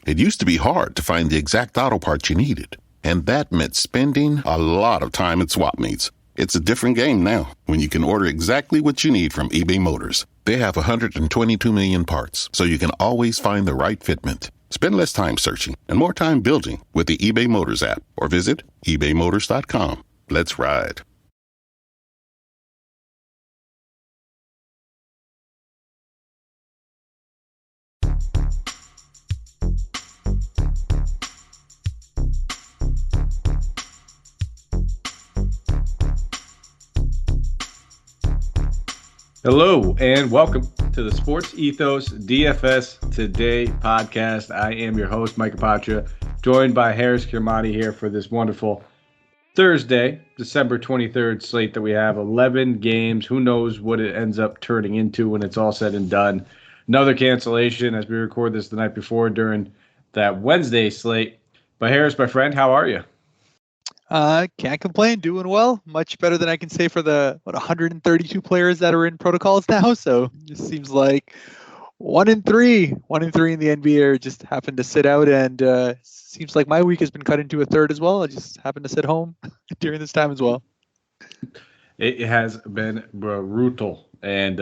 It used to be hard to find the exact auto parts you needed, and that meant spending a lot of time at swap meets. It's a different game now when you can order exactly what you need from eBay Motors. They have 122 million parts, so you can always find the right fitment. Spend less time searching and more time building with the eBay Motors app or visit ebaymotors.com. Let's ride. Hello and welcome to the Sports Ethos DFS Today podcast. I am your host, Mike and Haaris, joined by Haaris here for this wonderful Thursday, December 23rd slate that we have. 11 games. Who knows what it ends up turning into when it's all said and done. Another cancellation as we record this the night before during that Wednesday slate. But Haaris, my friend, how are you? Can't complain. Doing well. Much better than I can say for the 132 players that are in protocols now. So it just seems like 1 in 3 in the NBA just happened to sit out, and seems like my week has been cut into a third as well. I just happened to sit home during this time as well. It has been brutal, and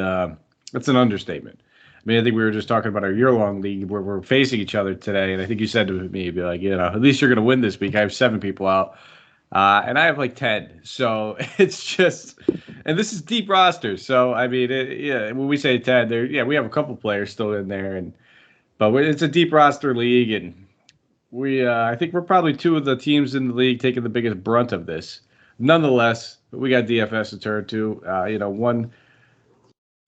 that's an understatement. I mean, I think we were just talking about our year-long league where we're facing each other today, and I think you said to me, be like, at least you're going to win this week. I have 7 people out. And I have like 10. So it's just, and this is deep rosters. So, I mean, when we say 10, we have a couple players still in there, but it's a deep roster league. And I think we're probably 2 of the teams in the league taking the biggest brunt of this. Nonetheless, we got DFS to turn to.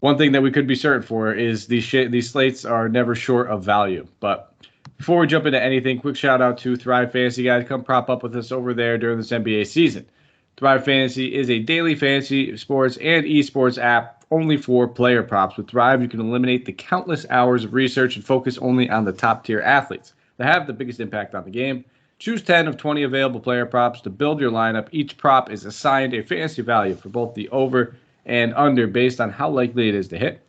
One thing that we could be certain for is these slates are never short of value. But before we jump into anything, quick shout out to Thrive Fantasy, guys. Come prop up with us over there during this NBA season. Thrive Fantasy is a daily fantasy sports and esports app only for player props. With Thrive, you can eliminate the countless hours of research and focus only on the top tier athletes that have the biggest impact on the game. Choose 10 of 20 available player props to build your lineup. Each prop is assigned a fantasy value for both the over and under based on how likely it is to hit.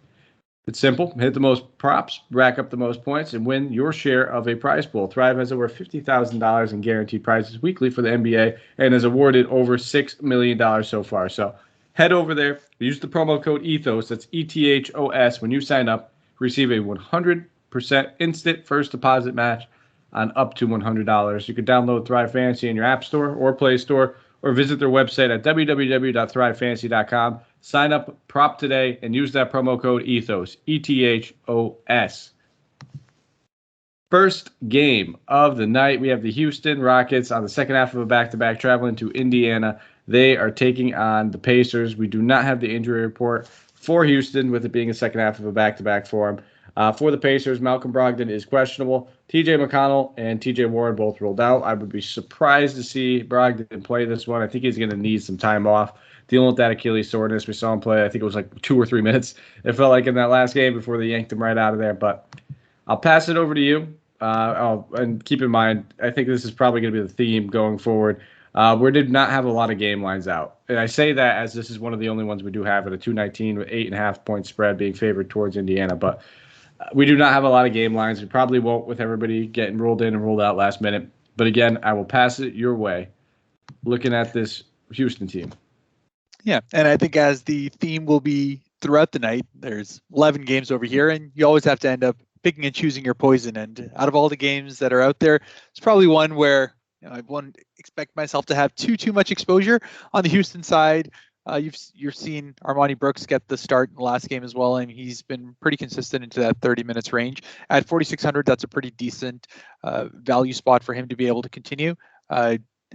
It's simple. Hit the most props, rack up the most points, and win your share of a prize pool. Thrive has over $50,000 in guaranteed prizes weekly for the NBA and has awarded over $6 million so far. So head over there. Use the promo code ETHOS, that's ETHOS, when you sign up. Receive a 100% instant first deposit match on up to $100. You can download Thrive Fantasy in your App Store or Play Store, or visit their website at www.thrivefantasy.com. Sign up, prop today, and use that promo code ETHOS, ETHOS. First game of the night, we have the Houston Rockets on the second half of a back-to-back traveling to Indiana. They are taking on the Pacers. We do not have the injury report for Houston, with it being a second half of a back-to-back for him. For the Pacers, Malcolm Brogdon is questionable. TJ McConnell and TJ Warren both ruled out. I would be surprised to see Brogdon play this one. I think he's going to need some time off dealing with that Achilles soreness. We saw him play, I think it was like 2 or 3 minutes. It felt like in that last game before they yanked him right out of there. But I'll pass it over to you. And keep in mind, I think this is probably going to be the theme going forward. We did not have a lot of game lines out. And I say that as this is one of the only ones we do have at a 219 with 8.5 point spread being favored towards Indiana. But we do not have a lot of game lines. We probably won't with everybody getting rolled in and rolled out last minute. But again, I will pass it your way looking at this Houston team. Yeah, and I think as the theme will be throughout the night, there's 11 games over here, and you always have to end up picking and choosing your poison. And out of all the games that are out there, it's probably one where I wouldn't expect myself to have too much exposure. On the Houston side, you're seeing Armani Brooks get the start in the last game as well, and he's been pretty consistent into that 30 minutes range. At 4,600, that's a pretty decent value spot for him to be able to continue.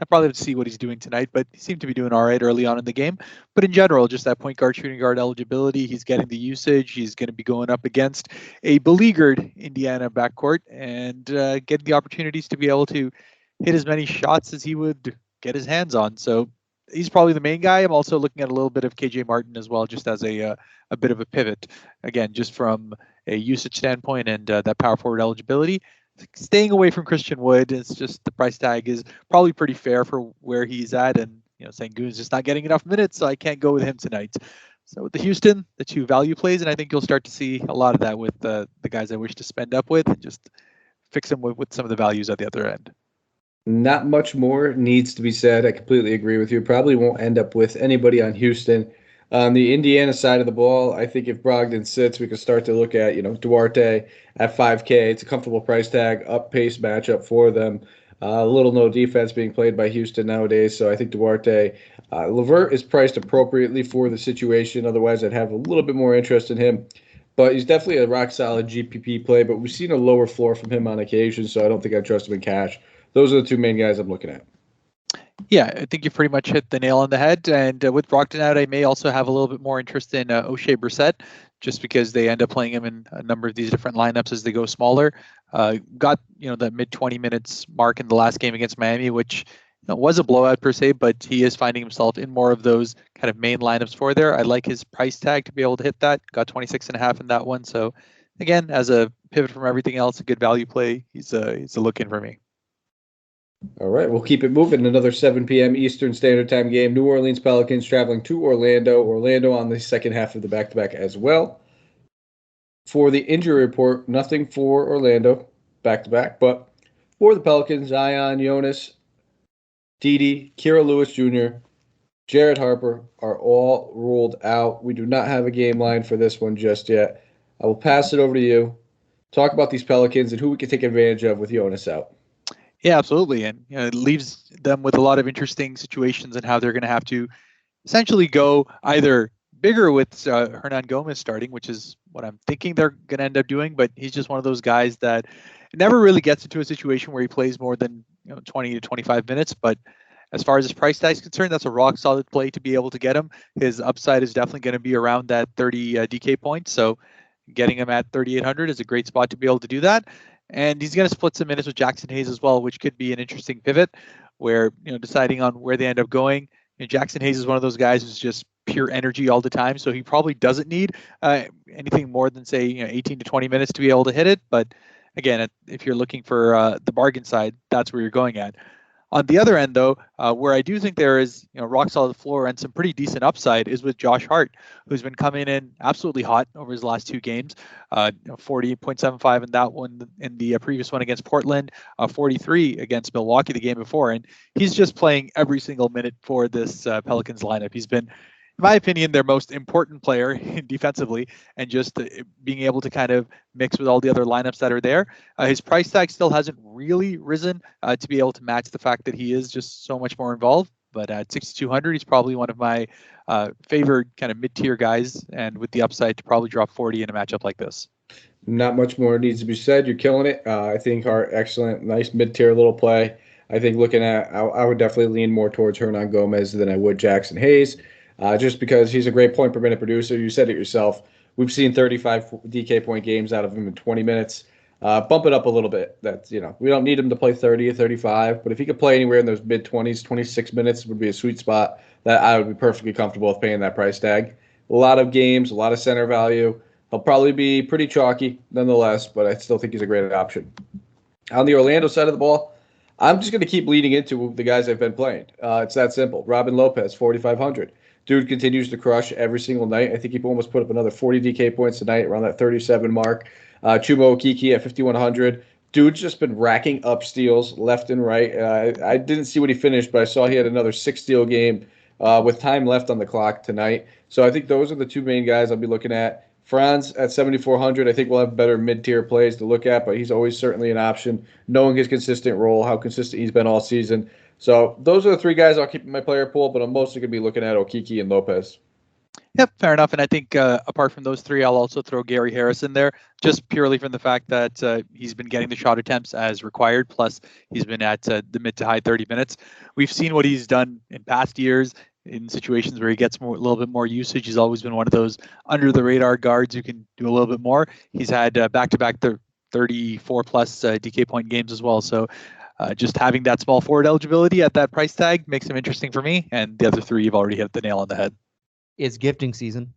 I'll probably have to see what he's doing tonight, but he seemed to be doing all right early on in the game. But in general, just that point guard, shooting guard eligibility, he's getting the usage. He's going to be going up against a beleaguered Indiana backcourt and getting the opportunities to be able to hit as many shots as he would get his hands on. So he's probably the main guy. I'm also looking at a little bit of KJ Martin as well, just as a bit of a pivot. Again, just from a usage standpoint and that power forward eligibility. Staying away from Christian Wood, it's just the price tag is probably pretty fair for where he's at, and Sengun's just not getting enough minutes, so I can't go with him tonight. So with the Houston, the 2 value plays, and I think you'll start to see a lot of that with the guys I wish to spend up with, and just fix them with some of the values at the other end. Not much more needs to be said. I completely agree with you. Probably won't end up with anybody on Houston. On the Indiana side of the ball, I think if Brogdon sits, we can start to look at, Duarte at 5K. It's a comfortable price tag, up-pace matchup for them. Little no defense being played by Houston nowadays, so I think Duarte. LeVert is priced appropriately for the situation. Otherwise, I'd have a little bit more interest in him. But he's definitely a rock-solid GPP play, but we've seen a lower floor from him on occasion, so I don't think I trust him in cash. Those are the two main guys I'm looking at. Yeah, I think you pretty much hit the nail on the head. And with Brogdon out, I may also have a little bit more interest in O'Shea Brissett, just because they end up playing him in a number of these different lineups as they go smaller. Got the mid 20 minutes mark in the last game against Miami, which was a blowout per se, but he is finding himself in more of those kind of main lineups for there. I like his price tag to be able to hit that. Got 26.5 in that one. So again, as a pivot from everything else, a good value play. He's a look in for me. All right, we'll keep it moving. Another 7 p.m. Eastern Standard Time game. New Orleans Pelicans traveling to Orlando. Orlando on the second half of the back-to-back as well. For the injury report, nothing for Orlando back-to-back, but for the Pelicans, Zion, Jonas, Dede, Kira Lewis Jr., Jared Harper are all ruled out. We do not have a game line for this one just yet. I will pass it over to you. Talk about these Pelicans and who we can take advantage of with Jonas out. Yeah, absolutely. And it leaves them with a lot of interesting situations and how they're going to have to essentially go either bigger with Hernan Gomez starting, which is what I'm thinking they're going to end up doing. But he's just one of those guys that never really gets into a situation where he plays more than 20 to 25 minutes. But as far as his price tag is concerned, that's a rock solid play to be able to get him. His upside is definitely going to be around that 30 DK points. So getting him at 3,800 is a great spot to be able to do that. And he's going to split some minutes with Jackson Hayes as well, which could be an interesting pivot where, deciding on where they end up going. Jackson Hayes is one of those guys who's just pure energy all the time. So he probably doesn't need anything more than, say, 18 to 20 minutes to be able to hit it. But again, if you're looking for the bargain side, that's where you're going at. On the other end, though, where I do think there is rock solid floor and some pretty decent upside is with Josh Hart, who's been coming in absolutely hot over his last two games. 40.75 in that one, in the previous one against Portland, 43 against Milwaukee the game before, and he's just playing every single minute for this Pelicans lineup. He's been, in my opinion, their most important player defensively, and just being able to kind of mix with all the other lineups that are there. His price tag still hasn't really risen to be able to match the fact that he is just so much more involved. But at 6,200, he's probably one of my favorite kind of mid-tier guys, and with the upside to probably drop 40 in a matchup like this. Not much more needs to be said. You're killing it. I think Hart, excellent, nice mid-tier little play. I think looking at, I would definitely lean more towards Hernan Gomez than I would Jackson Hayes. Just because he's a great point per minute producer. You said it yourself. We've seen 35 DK point games out of him in 20 minutes. Bump it up a little bit. That's, we don't need him to play 30 or 35, but if he could play anywhere in those mid-20s, 26 minutes would be a sweet spot that I would be perfectly comfortable with paying that price tag. A lot of games, a lot of center value. He'll probably be pretty chalky nonetheless, but I still think he's a great option. On the Orlando side of the ball, I'm just going to keep leading into the guys I've been playing. It's that simple. Robin Lopez, 4,500. Dude continues to crush every single night. I think he almost put up another 40 DK points tonight, around that 37 mark. Chuma Okeke at 5,100. Dude's just been racking up steals left and right. I didn't see what he finished, but I saw he had another 6-steal game with time left on the clock tonight. So I think those are the two main guys I'll be looking at. Franz at 7,400, I think we'll have better mid-tier plays to look at, but he's always certainly an option, knowing his consistent role, how consistent he's been all season. So those are the three guys I'll keep in my player pool, but I'm mostly going to be looking at Okeke and Lopez. Yep, fair enough. And I think apart from those three, I'll also throw Gary Harris in there, just purely from the fact that he's been getting the shot attempts as required, plus he's been at the mid to high 30 minutes. We've seen what he's done in past years in situations where he gets a little bit more usage. He's always been one of those under-the-radar guards who can do a little bit more. He's had back-to-back 34-plus DK point games as well. So just having that small forward eligibility at that price tag makes him interesting for me. And the other three, you've already hit the nail on the head. It's gifting season.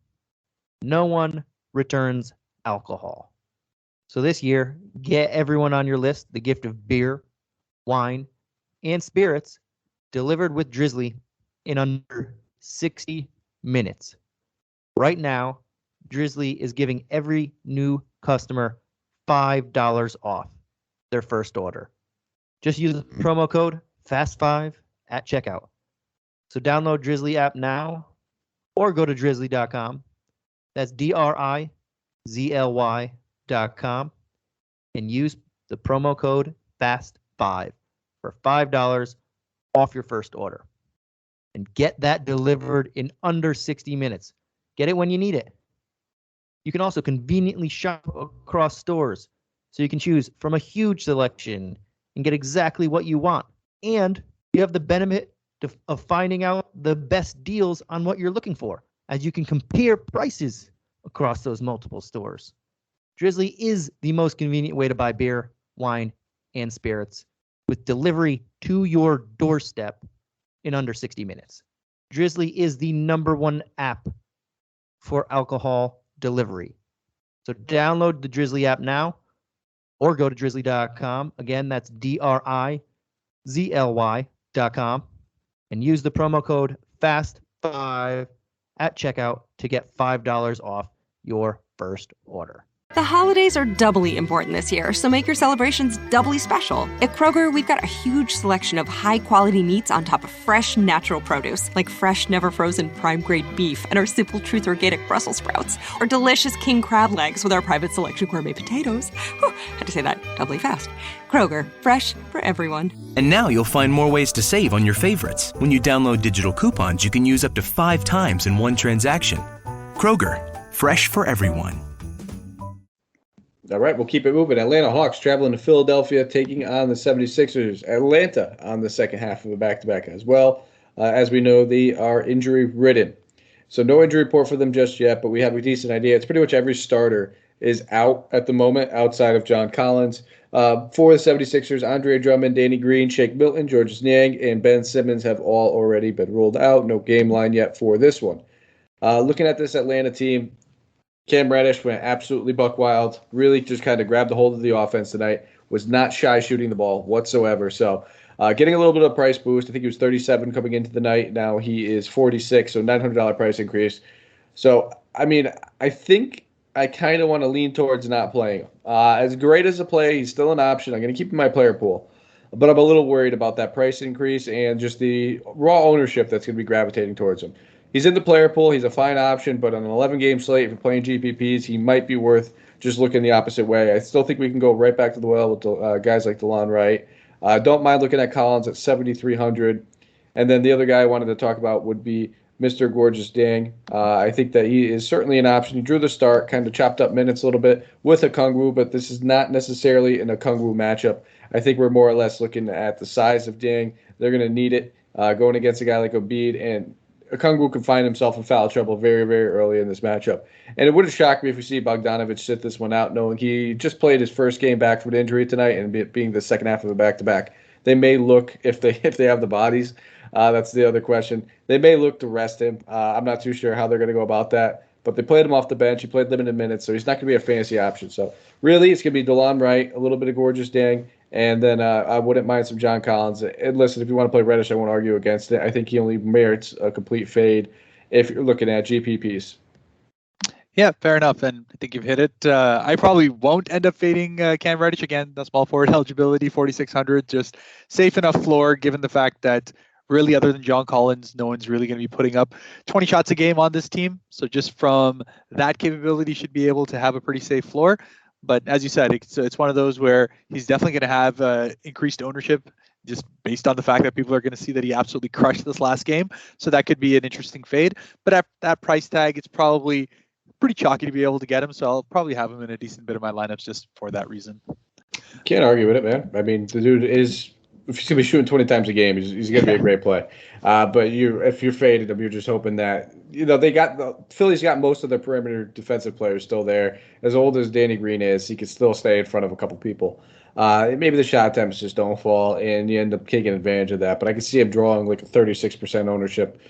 No one returns alcohol. So this year, get everyone on your list the gift of beer, wine, and spirits delivered with Drizzly in under 60 minutes. Right now, Drizzly is giving every new customer $5 off. their first order. Just use the promo code FAST5 at checkout. So download Drizzly app now or go to drizzly.com. That's DRIZLY.com and use the promo code FAST5 for $5 off your first order. And get that delivered in under 60 minutes. Get it when you need it. You can also conveniently shop across stores, so you can choose from a huge selection and get exactly what you want. And you have the benefit of finding out the best deals on what you're looking for, as you can compare prices across those multiple stores. Drizzly is the most convenient way to buy beer, wine, and spirits, with delivery to your doorstep in under 60 minutes. Drizzly is the #1 app for alcohol delivery. So download the Drizzly app now or go to drizzly.com. Again, that's DRIZLY.com and use the promo code FAST5 at checkout to get $5 off your first order. The holidays are doubly important this year, so make your celebrations doubly special. At Kroger, we've got a huge selection of high-quality meats on top of fresh, natural produce, like fresh, never-frozen prime-grade beef and our Simple Truth Organic Brussels sprouts, or delicious king crab legs with our private selection gourmet potatoes. Whew, had to say that doubly fast. Kroger, fresh for everyone. And now you'll find more ways to save on your favorites. When you download digital coupons, you can use up to 5 times in one transaction. Kroger, fresh for everyone. All right, we'll keep it moving. Atlanta Hawks traveling to Philadelphia, taking on the 76ers. Atlanta on the second half of the back-to-back as well. As we know, they are injury-ridden. So no injury report for them just yet, but we have a decent idea. It's pretty much every starter is out at the moment outside of John Collins. For the 76ers, Andre Drummond, Danny Green, Shake Milton, Georges Niang, and Ben Simmons have all already been ruled out. No game line yet for this one. Looking at this Atlanta team, Cam Reddish went absolutely buck wild, really just kind of grabbed a hold of the offense tonight, was not shy shooting the ball whatsoever. So getting a little bit of a price boost. I think he was 37 coming into the night. Now he is 46, so $900 price increase. So, I mean, I think I kind of want to lean towards not playing him. As great as a play, he's still an option. I'm going to keep him in my player pool. But I'm a little worried about that price increase and just the raw ownership that's going to be gravitating towards him. He's in the player pool. He's a fine option, but on an 11-game slate, if you're playing GPPs, he might be worth just looking the opposite way. I still think we can go right back to the well with guys like DeLon Wright. Don't mind looking at Collins at 7,300. And then the other guy I wanted to talk about would be Mr. Gorgeous Dang. I think that he is certainly an option. He drew the start, kind of chopped up minutes a little bit with Okongwu, but this is not necessarily an Okongwu matchup. I think we're more or less looking at the size of Dang. They're going to need it going against a guy like Embiid, and Okongwu can find himself in foul trouble very, very early in this matchup. And it wouldn't shock me if we see Bogdanović sit this one out, knowing he just played his first game back from an injury tonight and being the second half of a back-to-back. They may look, if they have the bodies, that's the other question, they may look to rest him. I'm not too sure how they're going to go about that. But they played him off the bench. He played limited minutes, so he's not going to be a fantasy option. So really, it's going to be DeLon Wright, a little bit of Gorgeous Dang, and then I wouldn't mind some John Collins. And listen, if you want to play Reddish, I won't argue against it. I think he only merits a complete fade if you're looking at GPPs. Yeah, fair enough. And I think you've hit it. I probably won't end up fading Cam Reddish again. The small forward eligibility, 4,600, just safe enough floor given the fact that really other than John Collins, no one's really going to be putting up 20 shots a game on this team. So just from that capability, should be able to have a pretty safe floor. But as you said, it's one of those where he's definitely going to have increased ownership just based on the fact that people are going to see that he absolutely crushed this last game. So that could be an interesting fade. But at that price tag, it's probably pretty chalky to be able to get him. So I'll probably have him in a decent bit of my lineups just for that reason. Can't argue with it, man. I mean, the dude is, if he's going to be shooting 20 times a game, he's going to be a great play. But if you're faded him, you're just hoping that, Philly's got most of their perimeter defensive players still there. As old as Danny Green is, he can still stay in front of a couple people. Maybe the shot attempts just don't fall, and you end up taking advantage of that. But I can see him drawing like a 36% ownership,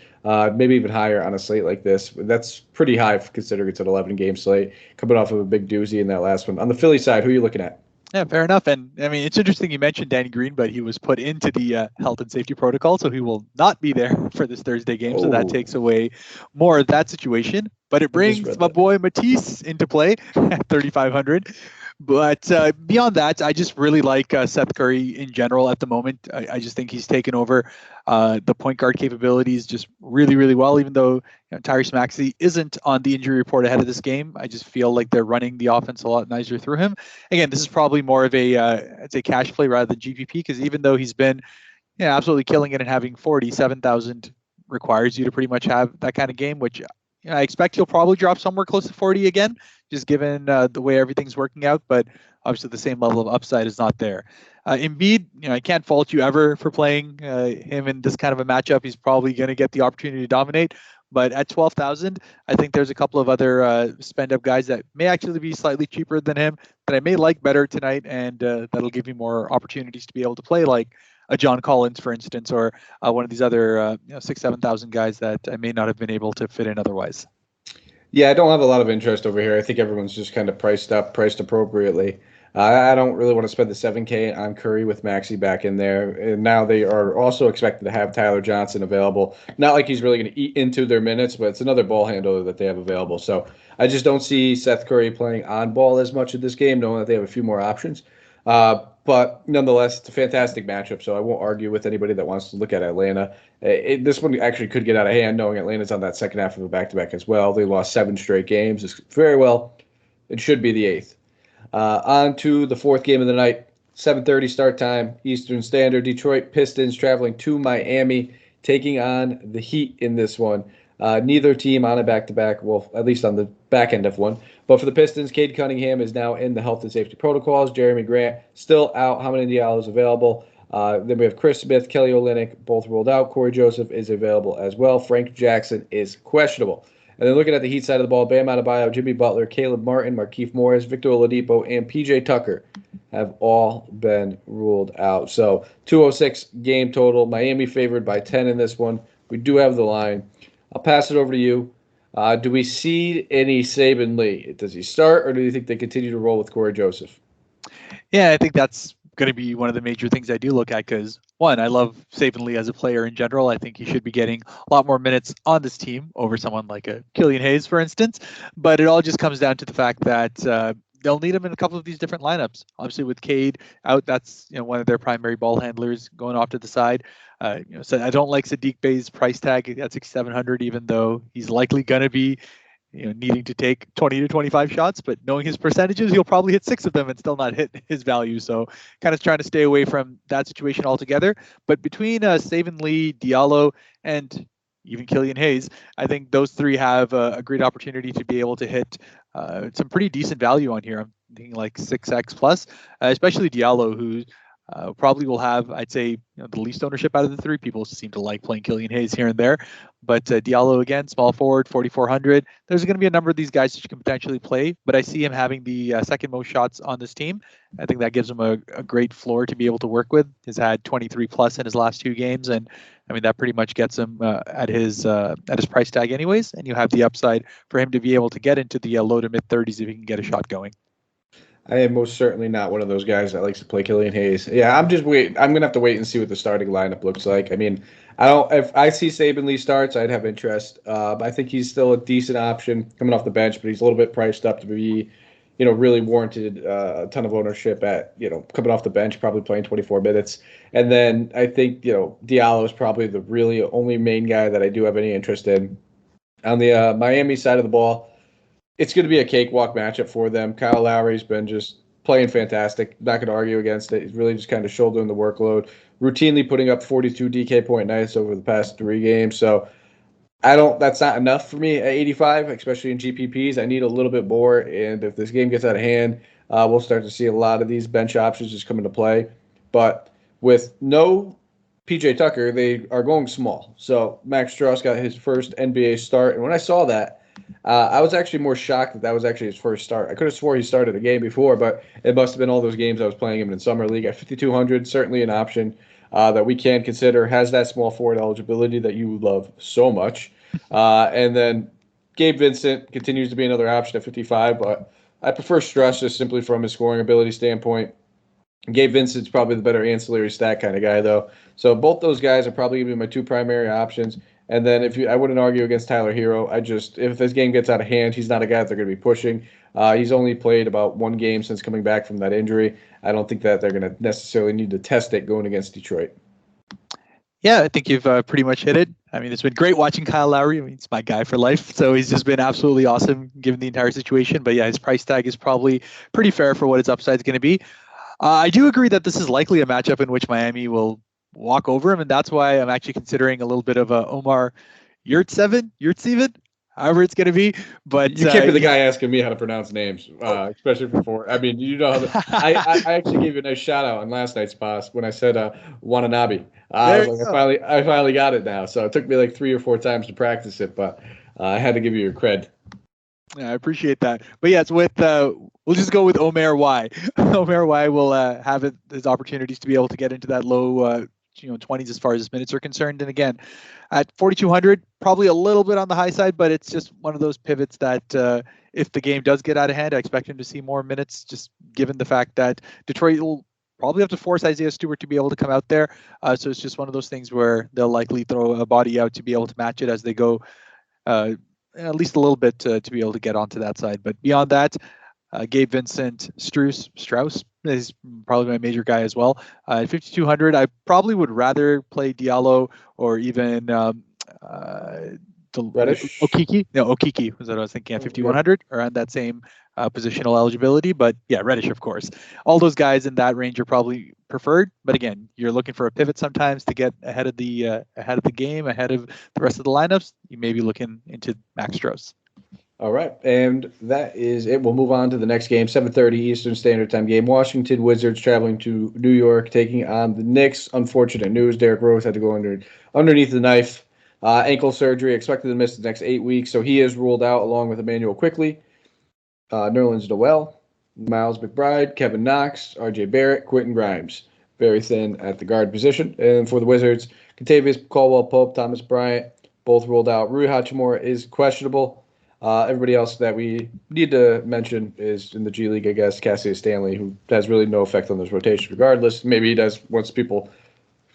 maybe even higher on a slate like this. That's pretty high considering it's an 11-game slate, coming off of a big doozy in that last one. On the Philly side, who are you looking at? Yeah, fair enough. And I mean, it's interesting you mentioned Danny Green, but he was put into the health and safety protocol, so he will not be there for this Thursday game. So that takes away more of that situation. But it brings my boy Matisse into play at 3,500. But beyond that, I just really like Seth Curry in general at the moment. I just think he's taken over the point guard capabilities just really, really well, even though Tyrese Maxey isn't on the injury report ahead of this game. I just feel like they're running the offense a lot nicer through him. Again, this is probably more of a, I'd say, cash play rather than GPP, because even though he's been absolutely killing it and having 47,000 requires you to pretty much have that kind of game, which I expect he'll probably drop somewhere close to 40 again, just given the way everything's working out. But obviously, the same level of upside is not there. Embiid, I can't fault you ever for playing him in this kind of a matchup. He's probably going to get the opportunity to dominate. But at 12,000, I think there's a couple of other spend-up guys that may actually be slightly cheaper than him that I may like better tonight, and that'll give me more opportunities to be able to play, like a John Collins, for instance, or one of these other 6,000-7,000 guys that I may not have been able to fit in otherwise. Yeah, I don't have a lot of interest over here. I think everyone's just kind of priced appropriately. I don't really want to spend the $7K on Curry with Maxey back in there. And now they are also expected to have Tyler Johnson available. Not like he's really going to eat into their minutes, but it's another ball handler that they have available. So I just don't see Seth Curry playing on ball as much in this game, knowing that they have a few more options. But nonetheless, it's a fantastic matchup, so I won't argue with anybody that wants to look at Atlanta. This one actually could get out of hand, knowing Atlanta's on that second half of a back-to-back as well. They lost 7 straight games. It's very well, it should be the 8th. On to the 4th game of the night, 7:30 start time, Eastern Standard. Detroit Pistons traveling to Miami, taking on the Heat in this one. Neither team on a back-to-back, well, at least on the back end of one. But for the Pistons, Cade Cunningham is now in the health and safety protocols. Jeremy Grant still out. Hamidou Diallo is available. Then we have Chris Smith, Kelly Olynyk, both ruled out. Corey Joseph is available as well. Frank Jackson is questionable. And then looking at the Heat side of the ball, Bam Adebayo, Jimmy Butler, Caleb Martin, Markieff Morris, Victor Oladipo, and P.J. Tucker have all been ruled out. So 206 game total. Miami favored by 10 in this one. We do have the line. I'll pass it over to you. Do we see any Saben Lee? Does he start, or do you think they continue to roll with Corey Joseph? Yeah, I think that's going to be one of the major things I do look at, because, one, I love Saben Lee as a player in general. I think he should be getting a lot more minutes on this team over someone like a Killian Hayes, for instance. But it all just comes down to the fact that they'll need him in a couple of these different lineups. Obviously, with Cade out, that's one of their primary ball handlers going off to the side. So I don't like Sadiq Bey's price tag at 6,700, even though he's likely going to be needing to take 20 to 25 shots, but knowing his percentages, he'll probably hit 6 of them and still not hit his value. So kind of trying to stay away from that situation altogether. But between Saben Lee, Diallo, and even Killian Hayes, I think those 3 have a great opportunity to be able to hit some pretty decent value on here. I'm thinking like 6x plus, especially Diallo, who probably will have, I'd say, the least ownership out of the 3. People seem to like playing Killian Hayes here and there. But Diallo, again, small forward, 4,400. There's going to be a number of these guys that you can potentially play, but I see him having the second most shots on this team. I think that gives him a great floor to be able to work with. He's had 23 plus in his last 2 games, and I mean that pretty much gets him at his price tag anyways. And you have the upside for him to be able to get into the low to mid 30s if he can get a shot going. I am most certainly not one of those guys that likes to play Killian Hayes. Yeah, I'm going to have to wait and see what the starting lineup looks like. I mean, if I see Saben Lee starts, I'd have interest. I think he's still a decent option coming off the bench, but he's a little bit priced up to be, really warranted a ton of ownership at, coming off the bench, probably playing 24 minutes. And then I think, Diallo is probably the really only main guy that I do have any interest in. On the Miami side of the ball, it's going to be a cakewalk matchup for them. Kyle Lowry's been just playing fantastic. Not going to argue against it. He's really just kind of shouldering the workload, routinely putting up 42 DK point nights over the past 3 games. So that's not enough for me at 85, especially in GPPs. I need a little bit more. And if this game gets out of hand, we'll start to see a lot of these bench options just come into play. But with no PJ Tucker, they are going small. So Max Strus got his first NBA start. And when I saw that, I was actually more shocked that was actually his first start. I could have swore he started a game before, but it must have been all those games I was playing him in Summer League. At 5,200, certainly an option that we can consider. Has that small forward eligibility that you love so much. And then Gabe Vincent continues to be another option at 55, but I prefer Strus just simply from his scoring ability standpoint. Gabe Vincent's probably the better ancillary stat kind of guy, though. So both those guys are probably going to be my 2 primary options. And then I wouldn't argue against Tyler Hero. If this game gets out of hand, he's not a guy that they're going to be pushing. He's only played about one game since coming back from that injury. I don't think that they're going to necessarily need to test it going against Detroit. Yeah, I think you've pretty much hit it. I mean, it's been great watching Kyle Lowry. I mean, it's my guy for life. So he's just been absolutely awesome given the entire situation. But yeah, his price tag is probably pretty fair for what his upside is going to be. I do agree that this is likely a matchup in which Miami will walk over him. And that's why I'm actually considering a little bit of a Omar Yurtseven, however it's going to be. But you can't be the guy asking me how to pronounce names, especially for four. I mean, I actually gave you a nice shout out on last night's boss when I said Wananabe. I finally got it now. So it took me like 3 or 4 times to practice it, but I had to give you your cred. Yeah, I appreciate that. But yeah, it's with we'll just go with Omer Y. Omer Y will have his opportunities to be able to get into that low 20s as far as his minutes are concerned. And again, at 4,200, probably a little bit on the high side, but it's just one of those pivots that if the game does get out of hand, I expect him to see more minutes, just given the fact that Detroit will probably have to force Isaiah Stewart to be able to come out there. So it's just one of those things where they'll likely throw a body out to be able to match it as they go at least a little bit to be able to get onto that side. But beyond that, Gabe Vincent, Strauss is probably my major guy as well. At 5,200, I probably would rather play Diallo or even Reddish? Okiki. No, Okiki was what I was thinking at 5,100, around that same positional eligibility. But yeah, Reddish, of course. All those guys in that range are probably preferred. But again, you're looking for a pivot sometimes to get ahead of the game, ahead of the rest of the lineups. You may be looking into Max Strauss. All right, and that is it. We'll move on to the next game, 7:30 Eastern Standard Time game. Washington Wizards traveling to New York, taking on the Knicks. Unfortunate news, Derrick Rose had to go underneath the knife. Ankle surgery, expected to miss the next 8 weeks, so he is ruled out along with Emmanuel Quickley, Nerlens Noel, Miles McBride, Kevin Knox, RJ Barrett, Quentin Grimes. Very thin at the guard position. And for the Wizards, Kentavious Caldwell-Pope, Thomas Bryant, both ruled out. Rui Hachimura is questionable. Everybody else that we need to mention is in the G League, I guess, Cassius Stanley, who has really no effect on this rotation regardless. Maybe he does once people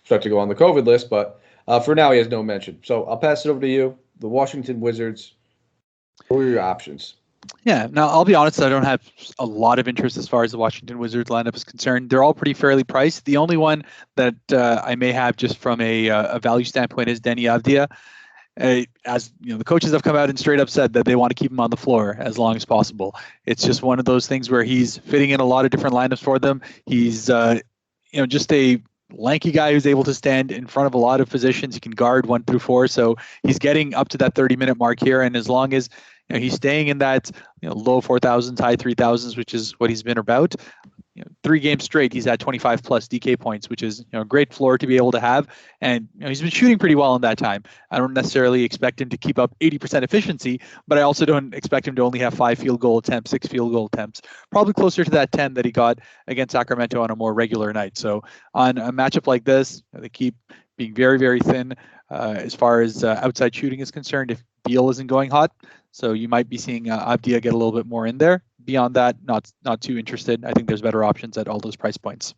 start to go on the COVID list, but for now he has no mention. So I'll pass it over to you. The Washington Wizards, what are your options? Yeah, now I'll be honest, I don't have a lot of interest as far as the Washington Wizards lineup is concerned. They're all pretty fairly priced. The only one that I may have just from a value standpoint is Denny Avdia. As you know, the coaches have come out and straight up said that they want to keep him on the floor as long as possible. It's just one of those things where he's fitting in a lot of different lineups for them. He's just a lanky guy who's able to stand in front of a lot of positions. He can guard 1 through 4, so he's getting up to that 30-minute mark here. And as long as he's staying in that low 4,000s, high 3,000s, which is what he's been about. 3 games straight, he's had 25 plus DK points, which is a great floor to be able to have. And he's been shooting pretty well in that time. I don't necessarily expect him to keep up 80% efficiency, but I also don't expect him to only have 5 field goal attempts, 6 field goal attempts, probably closer to that 10 that he got against Sacramento on a more regular night. So on a matchup like this, they keep being very, very thin as far as outside shooting is concerned if Beal isn't going hot. So you might be seeing Avdia get a little bit more in there. Beyond that, not too interested. I think there's better options at all those price points.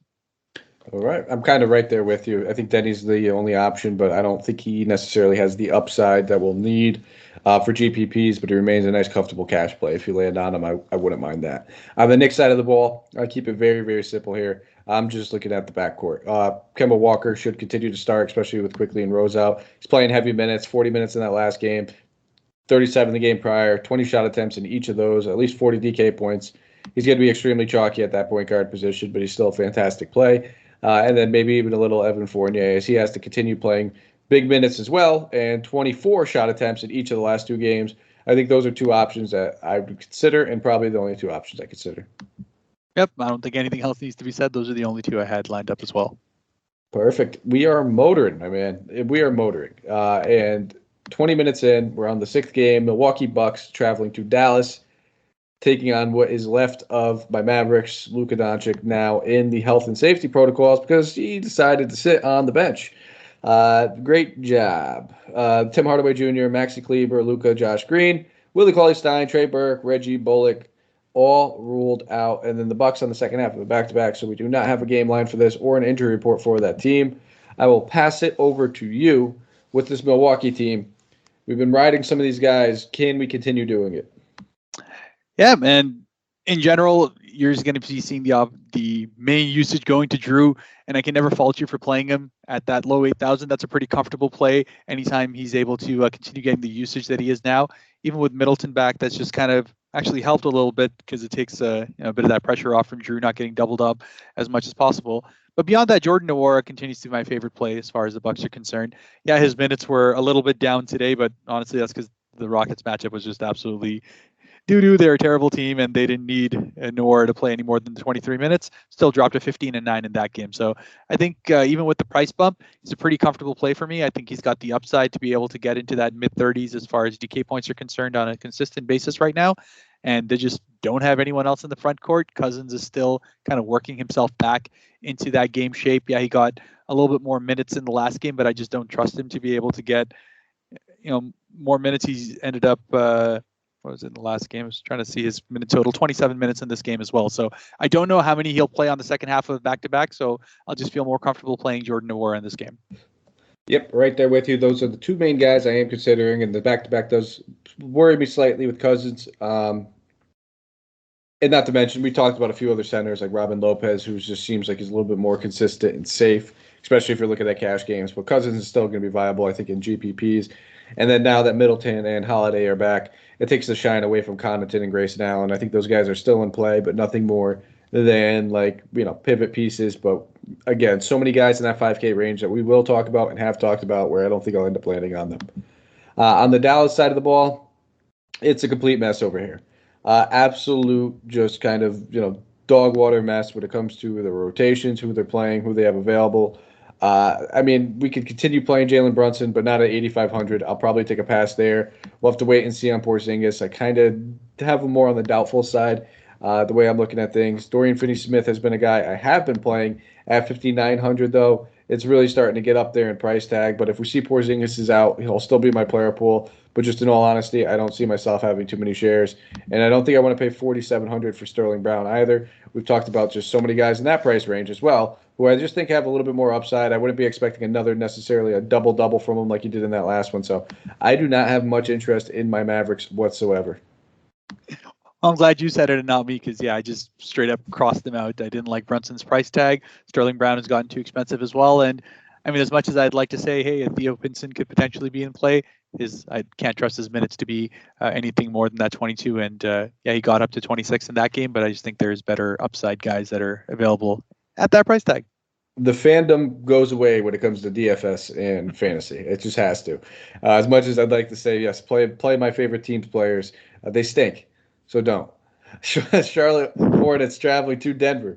All right. I'm kind of right there with you. I think Denny's the only option, but I don't think he necessarily has the upside that we'll need for GPPs, but he remains a nice, comfortable cash play. If you land on him, I wouldn't mind that. On the Knicks side of the ball, I keep it very, very simple here. I'm just looking at the backcourt. Kemba Walker should continue to start, especially with Quickley and Rose out. He's playing heavy minutes, 40 minutes in that last game. 37 the game prior, 20 shot attempts in each of those, at least 40 DK points. He's going to be extremely chalky at that point guard position, but he's still a fantastic play. And then maybe even a little Evan Fournier as he has to continue playing big minutes as well, and 24 shot attempts in each of the last 2 games. I think those are 2 options that I would consider, and probably the only 2 options I consider. Yep, I don't think anything else needs to be said. Those are the only 2 I had lined up as well. Perfect. We are motoring, my man. We are motoring. And 20 minutes in, we're on the 6th game. Milwaukee Bucks traveling to Dallas, taking on what is left of my Mavericks. Luka Doncic now in the health and safety protocols because he decided to sit on the bench. Great job. Tim Hardaway Jr., Maxi Kleber, Luka, Josh Green, Willie Cauley-Stein, Trey Burke, Reggie Bullock, all ruled out. And then the Bucks on the second half of the back-to-back, so we do not have a game line for this or an injury report for that team. I will pass it over to you. with this Milwaukee team. We've been riding some of these guys. Can we continue doing it? Yeah, and in general, you're just going to be seeing the main usage going to Drew, and I can never fault you for playing him at that low 8,000. That's a pretty comfortable play anytime he's able to continue getting the usage that he is now. Even with Middleton back, that's just kind of actually helped a little bit because it takes a bit of that pressure off from Drew not getting doubled up as much as possible. But beyond that, Jordan Nwora continues to be my favorite play as far as the Bucks are concerned. Yeah, his minutes were a little bit down today, but honestly, that's because the Rockets matchup was just absolutely doo-doo. They're a terrible team, and they didn't need Nwora to play any more than 23 minutes. Still dropped to 15 and 9 in that game. So I think even with the price bump, it's a pretty comfortable play for me. I think he's got the upside to be able to get into that mid-30s as far as DK points are concerned on a consistent basis right now. And they just don't have anyone else in the front court. Cousins is still kind of working himself back into that game shape. Yeah, he got a little bit more minutes in the last game, but I just don't trust him to be able to get more minutes. He's ended up what was it in the last game? I was trying to see his minute total, 27 minutes in this game as well. So I don't know how many he'll play on the second half of back-to-back, so I'll just feel more comfortable playing Jordan Nwora in this game. Yep, right there with you. Those are the two main guys I am considering, and the back-to-back does worry me slightly with Cousins. And not to mention, we talked about a few other centers like Robin Lopez, who just seems like he's a little bit more consistent and safe, especially if you're looking at cash games. But Cousins is still going to be viable, I think, in GPPs. And then now that Middleton and Holiday are back, it takes the shine away from Connaughton and Grayson Allen. I think those guys are still in play, but nothing more than pivot pieces. But again, so many guys in that 5K range that we will talk about and have talked about where I don't think I'll end up landing on them. On the Dallas side of the ball, it's a complete mess over here. Absolute just kind of, dog water mess when it comes to the rotations, who they're playing, who they have available. We could continue playing Jalen Brunson, but not at 8,500. I'll probably take a pass there. We'll have to wait and see on Porzingis. I kind of have him more on the doubtful side, the way I'm looking at things. Dorian Finney-Smith has been a guy I have been playing at 5,900, though. It's really starting to get up there in price tag. But if we see Porzingis is out, he'll still be my player pool. But just in all honesty, I don't see myself having too many shares. And I don't think I want to pay 4,700 for Sterling Brown either. We've talked about just so many guys in that price range as well, who I just think have a little bit more upside. I wouldn't be expecting necessarily a double-double from him like he did in that last one. So I do not have much interest in my Mavericks whatsoever. I'm glad you said it and not me because, I just straight up crossed them out. I didn't like Brunson's price tag. Sterling Brown has gotten too expensive as well. And, as much as I'd like to say, hey, Theo Pinson could potentially be in play, I can't trust his minutes to be anything more than that 22. And, he got up to 26 in that game, but I just think there's better upside guys that are available at that price tag. The fandom goes away when it comes to DFS and fantasy. It just has to. As much as I'd like to say, yes, play my favorite team's players, they stink. So don't. Charlotte Hornets traveling to Denver,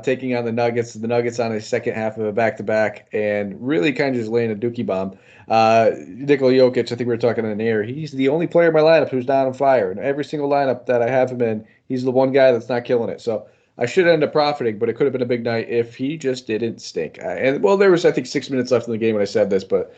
taking on the Nuggets. The Nuggets on a second half of a back-to-back and really kind of just laying a dookie bomb. Nikola Jokic, I think we were talking in the air. He's the only player in my lineup who's not on fire. And every single lineup that I have him in, he's the one guy that's not killing it. So I should end up profiting, but it could have been a big night if he just didn't stink. There was, I think, 6 minutes left in the game when I said this, but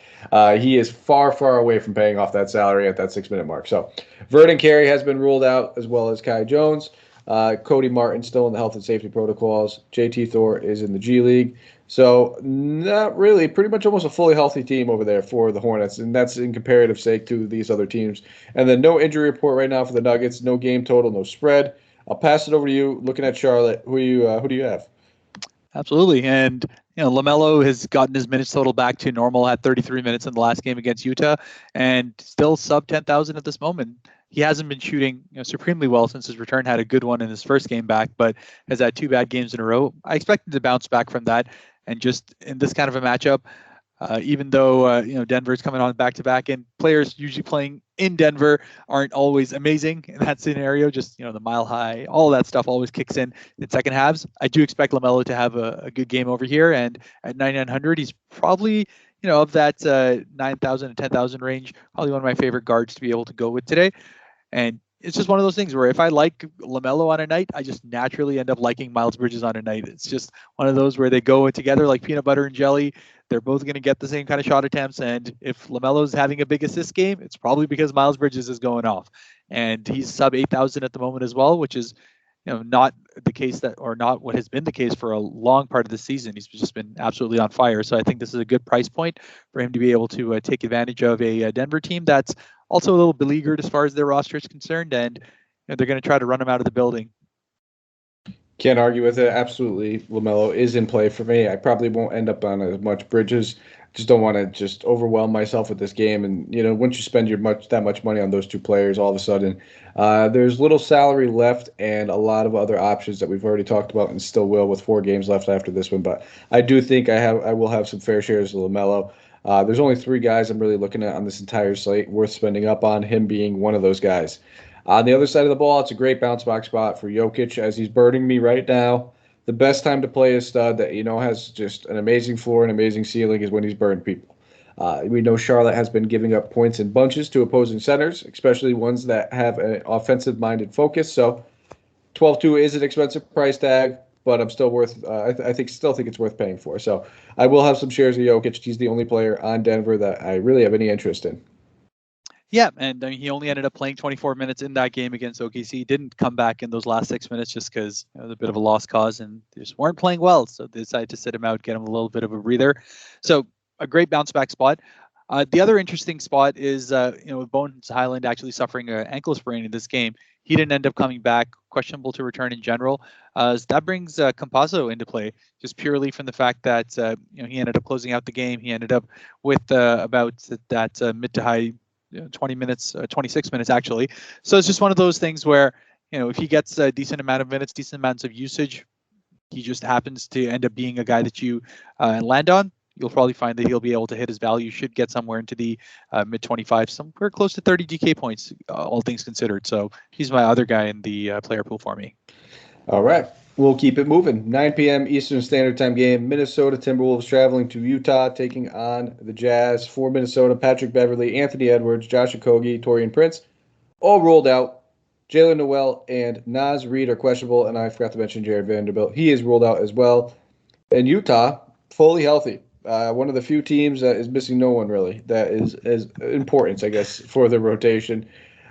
he is far, far away from paying off that salary at that 6-minute mark. So Vernon Carey has been ruled out, as well as Kai Jones. Cody Martin still in the health and safety protocols. JT Thor is in the G League. So not really, pretty much almost a fully healthy team over there for the Hornets, and that's in comparative sake to these other teams. And then no injury report right now for the Nuggets, no game total, no spread. I'll pass it over to you. Looking at Charlotte, who do you have? Absolutely, and LaMelo has gotten his minutes total back to normal at 33 minutes in the last game against Utah, and still sub 10,000 at this moment. He hasn't been shooting supremely well since his return. Had a good one in his first game back, but has had 2 bad games in a row. I expect him to bounce back from that, and just in this kind of a matchup, even though Denver's coming on back to back, and players usually playing in Denver aren't always amazing in that scenario. Just the mile high, all that stuff always kicks in second halves. I do expect LaMelo to have a good game over here, and at 9,900, he's probably of that 9,000 and 10,000 range, probably one of my favorite guards to be able to go with today. And it's just one of those things where if I like LaMelo on a night, I just naturally end up liking Miles Bridges on a night. It's just one of those where they go together like peanut butter and jelly. They're both going to get the same kind of shot attempts. And if LaMelo's having a big assist game, it's probably because Miles Bridges is going off. And he's sub 8,000 at the moment as well, which is not the case that, or not what has been the case for a long part of the season. He's just been absolutely on fire. So I think this is a good price point for him to be able to take advantage of a Denver team that's also a little beleaguered as far as their roster is concerned, and they're going to try to run him out of the building. Can't argue with it. Absolutely, LaMelo is in play for me. I probably won't end up on as much Bridges. Just don't want to just overwhelm myself with this game. And once you spend that much money on those two players, all of a sudden there's little salary left and a lot of other options that we've already talked about and still will with 4 games left after this one. But I do think I will have some fair shares of LaMelo. There's only 3 guys I'm really looking at on this entire slate worth spending up on, him being one of those guys. On the other side of the ball, it's a great bounce back spot for Jokic as he's burning me right now. The best time to play a stud that has just an amazing floor and amazing ceiling is when he's burned people. We know Charlotte has been giving up points in bunches to opposing centers, especially ones that have an offensive-minded focus. So 12-2 is an expensive price tag, but I'm still worth. I still think it's worth paying for. So I will have some shares of Jokic. He's the only player on Denver that I really have any interest in. Yeah, and he only ended up playing 24 minutes in that game against OKC. He didn't come back in those last 6 minutes just because it was a bit of a lost cause and they just weren't playing well. So they decided to sit him out, get him a little bit of a breather. So a great bounce back spot. The other interesting spot is, with Bones Highland actually suffering an ankle sprain in this game, he didn't end up coming back, questionable to return in general. So that brings Campazzo into play, just purely from the fact that he ended up closing out the game. He ended up with about that mid to high 20 minutes, 26 minutes actually. So it's just one of those things where, if he gets a decent amount of minutes, decent amounts of usage, he just happens to end up being a guy that you land on. You'll probably find that he'll be able to hit his value, should get somewhere into the mid 25, somewhere close to 30 DK points, all things considered. So he's my other guy in the player pool for me. All right. We'll keep it moving. 9 p.m. Eastern Standard Time game. Minnesota Timberwolves traveling to Utah, taking on the Jazz. For Minnesota, Patrick Beverley, Anthony Edwards, Josh Okogie, Taurean Prince, all rolled out. Jalen Noel and Naz Reid are questionable, and I forgot to mention Jared Vanderbilt. He is ruled out as well. And Utah, fully healthy. One of the few teams that is missing no one, really, that is importance, I guess, for the rotation.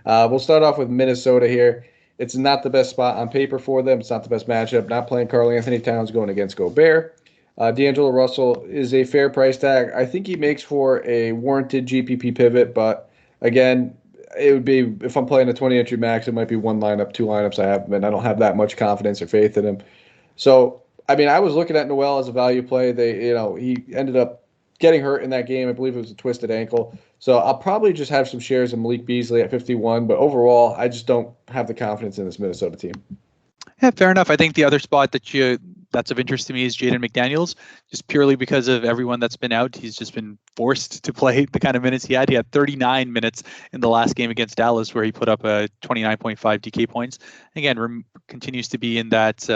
We'll start off with Minnesota here. It's not the best spot on paper for them. It's not the best matchup. Not playing Karl Anthony Towns going against Gobert. D'Angelo Russell is a fair price tag. I think he makes for a warranted GPP pivot, but again, it would be, if I'm playing a 20-entry max, it might be 1 lineup, 2 lineups I have, and I don't have that much confidence or faith in him. So, I was looking at Noel as a value play. He ended up getting hurt in that game. I believe it was a twisted ankle. So I'll probably just have some shares of Malik Beasley at 51. But overall, I just don't have the confidence in this Minnesota team. Yeah, fair enough. I think the other spot that's of interest to me is Jaden McDaniels, just purely because of everyone that's been out. He's just been forced to play the kind of minutes he had. He had 39 minutes in the last game against Dallas, where he put up a 29.5 DK points. Again, continues to be in that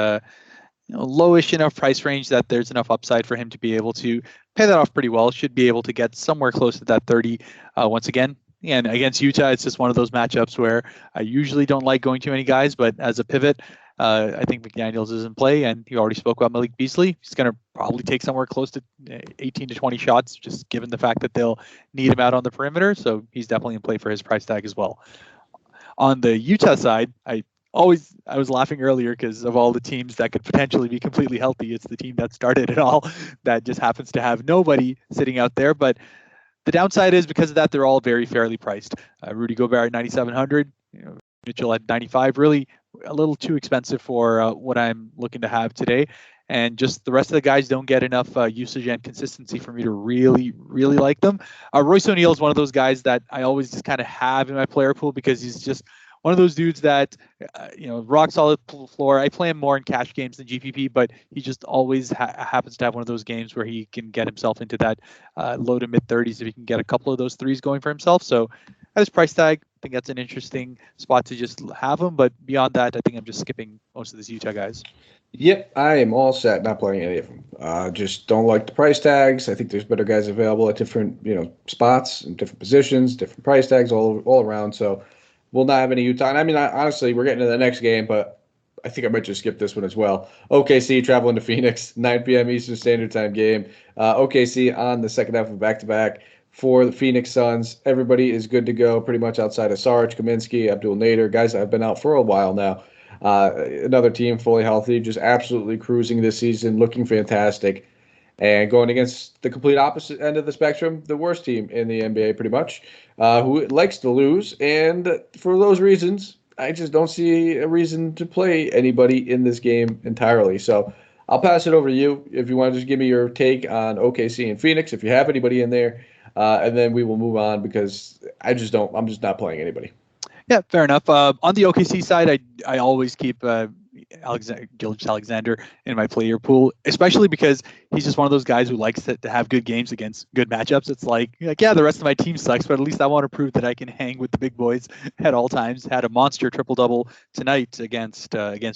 lowish enough price range that there's enough upside for him to be able to pay that off pretty well. Should be able to get somewhere close to that 30 once again. And against Utah, it's just one of those matchups where I usually don't like going too many guys, but as a pivot, I think McDaniels is in play, and you already spoke about Malik Beasley. He's going to probably take somewhere close to 18 to 20 shots, just given the fact that they'll need him out on the perimeter. So he's definitely in play for his price tag as well. On the Utah side, I was laughing earlier because of all the teams that could potentially be completely healthy. It's the team that started it all that just happens to have nobody sitting out there. But the downside is, because of that, they're all very fairly priced. Rudy Gobert at 9,700, Mitchell at 95, really a little too expensive for what I'm looking to have today. And just the rest of the guys don't get enough usage and consistency for me to really, really like them. Royce O'Neal is one of those guys that I always just kind of have in my player pool because he's just one of those dudes that, rock solid floor. I play him more in cash games than GPP, but he just always happens to have one of those games where he can get himself into that low to mid 30s if he can get a couple of those threes going for himself. So at his price tag, I think that's an interesting spot to just have him. But beyond that, I think I'm just skipping most of these Utah guys. Yep, I am all set, not playing any of them. Just don't like the price tags. I think there's better guys available at different, spots and different positions, different price tags all around. So we'll not have any Utah. And honestly, we're getting to the next game, but I think I might just skip this one as well. OKC traveling to Phoenix, 9 p.m. Eastern Standard Time game. OKC on the second half of back-to-back for the Phoenix Suns. Everybody is good to go, pretty much outside of Sarge, Kaminsky, Abdul Nader, guys that have been out for a while now. Another team fully healthy, just absolutely cruising this season, looking fantastic. And going against the complete opposite end of the spectrum, the worst team in the NBA, pretty much, who likes to lose. And for those reasons, I just don't see a reason to play anybody in this game entirely. So I'll pass it over to you if you want to just give me your take on OKC and Phoenix, if you have anybody in there, and then we will move on because I'm just not playing anybody. Yeah, fair enough. On the OKC side, I always keep Gilgeous-Alexander in my player pool, especially because he's just one of those guys who likes to have good games against good matchups. It's like, yeah, the rest of my team sucks, but at least I want to prove that I can hang with the big boys at all times. Had a monster triple-double tonight against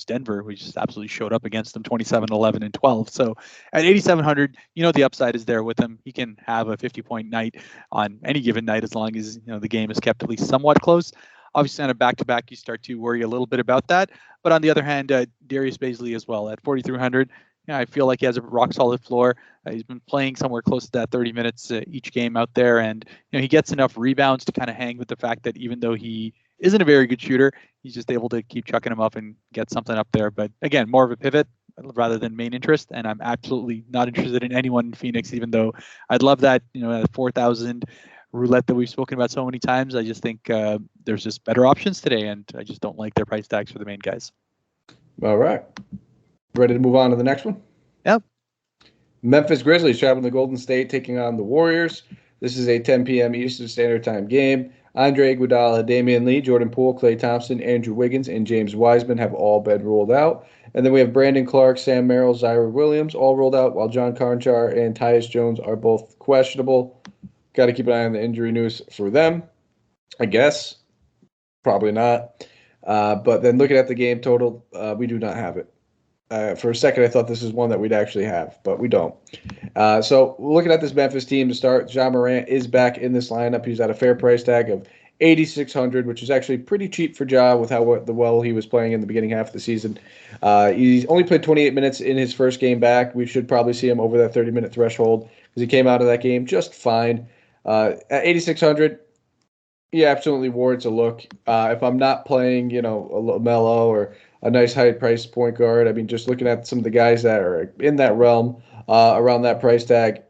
Denver. We just absolutely showed up against them, 27, 11, and 12. So at 8,700, the upside is there with him. He can have a 50-point night on any given night as long as the game is kept at least somewhat close. Obviously, on a back-to-back, you start to worry a little bit about that. But on the other hand, Darius Baisley as well at 4,300. I feel like he has a rock-solid floor. He's been playing somewhere close to that 30 minutes each game out there, and he gets enough rebounds to kind of hang with the fact that even though he isn't a very good shooter, he's just able to keep chucking him up and get something up there. But again, more of a pivot rather than main interest, and I'm absolutely not interested in anyone in Phoenix, even though I'd love that 4,000 roulette that we've spoken about so many times. I just think there's just better options today, and I just don't like their price tags for the main guys. All right. Ready to move on to the next one? Yep. Memphis Grizzlies traveling to Golden State, taking on the Warriors. This is a 10 p.m. Eastern Standard Time game. Andre Iguodala, Damian Lee, Jordan Poole, Klay Thompson, Andrew Wiggins, and James Wiseman have all been ruled out. And then we have Brandon Clark, Sam Merrill, Zyra Williams all ruled out, while John Carnchar and Tyus Jones are both questionable. Got to keep an eye on the injury news for them, I guess. Probably not. But then looking at the game total, we do not have it. For a second, I thought this is one that we'd actually have, but we don't. So looking at this Memphis team to start, Ja Morant is back in this lineup. He's at a fair price tag of $8,600, which is actually pretty cheap for Ja with how well he was playing in the beginning half of the season. He's only played 28 minutes in his first game back. We should probably see him over that 30-minute threshold because he came out of that game just fine. At 8,600, he absolutely warrants a look. If I'm not playing, a LaMelo or a nice high price point guard, I mean, just looking at some of the guys that are in that realm around that price tag,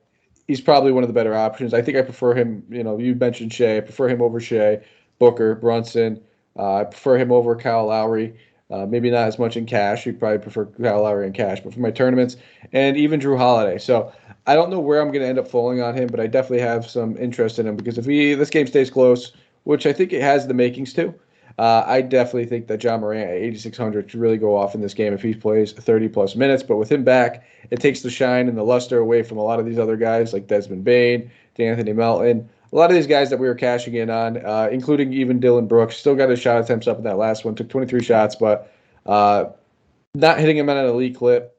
he's probably one of the better options. I think I prefer him. You mentioned Shea. I prefer him over Shea, Booker, Brunson. I prefer him over Kyle Lowry. Maybe not as much in cash. You'd probably prefer Kyle Lowry in cash, but for my tournaments, and even Drew Holiday. So I don't know where I'm going to end up falling on him, but I definitely have some interest in him because if this game stays close, which I think it has the makings to, I definitely think that Ja Morant at 8,600 should really go off in this game if he plays 30-plus minutes. But with him back, it takes the shine and the luster away from a lot of these other guys like Desmond Bane, D'Anthony Melton, a lot of these guys that we were cashing in on, including even Dylan Brooks. Still got his shot attempts up in that last one. Took 23 shots, but not hitting him at an elite clip.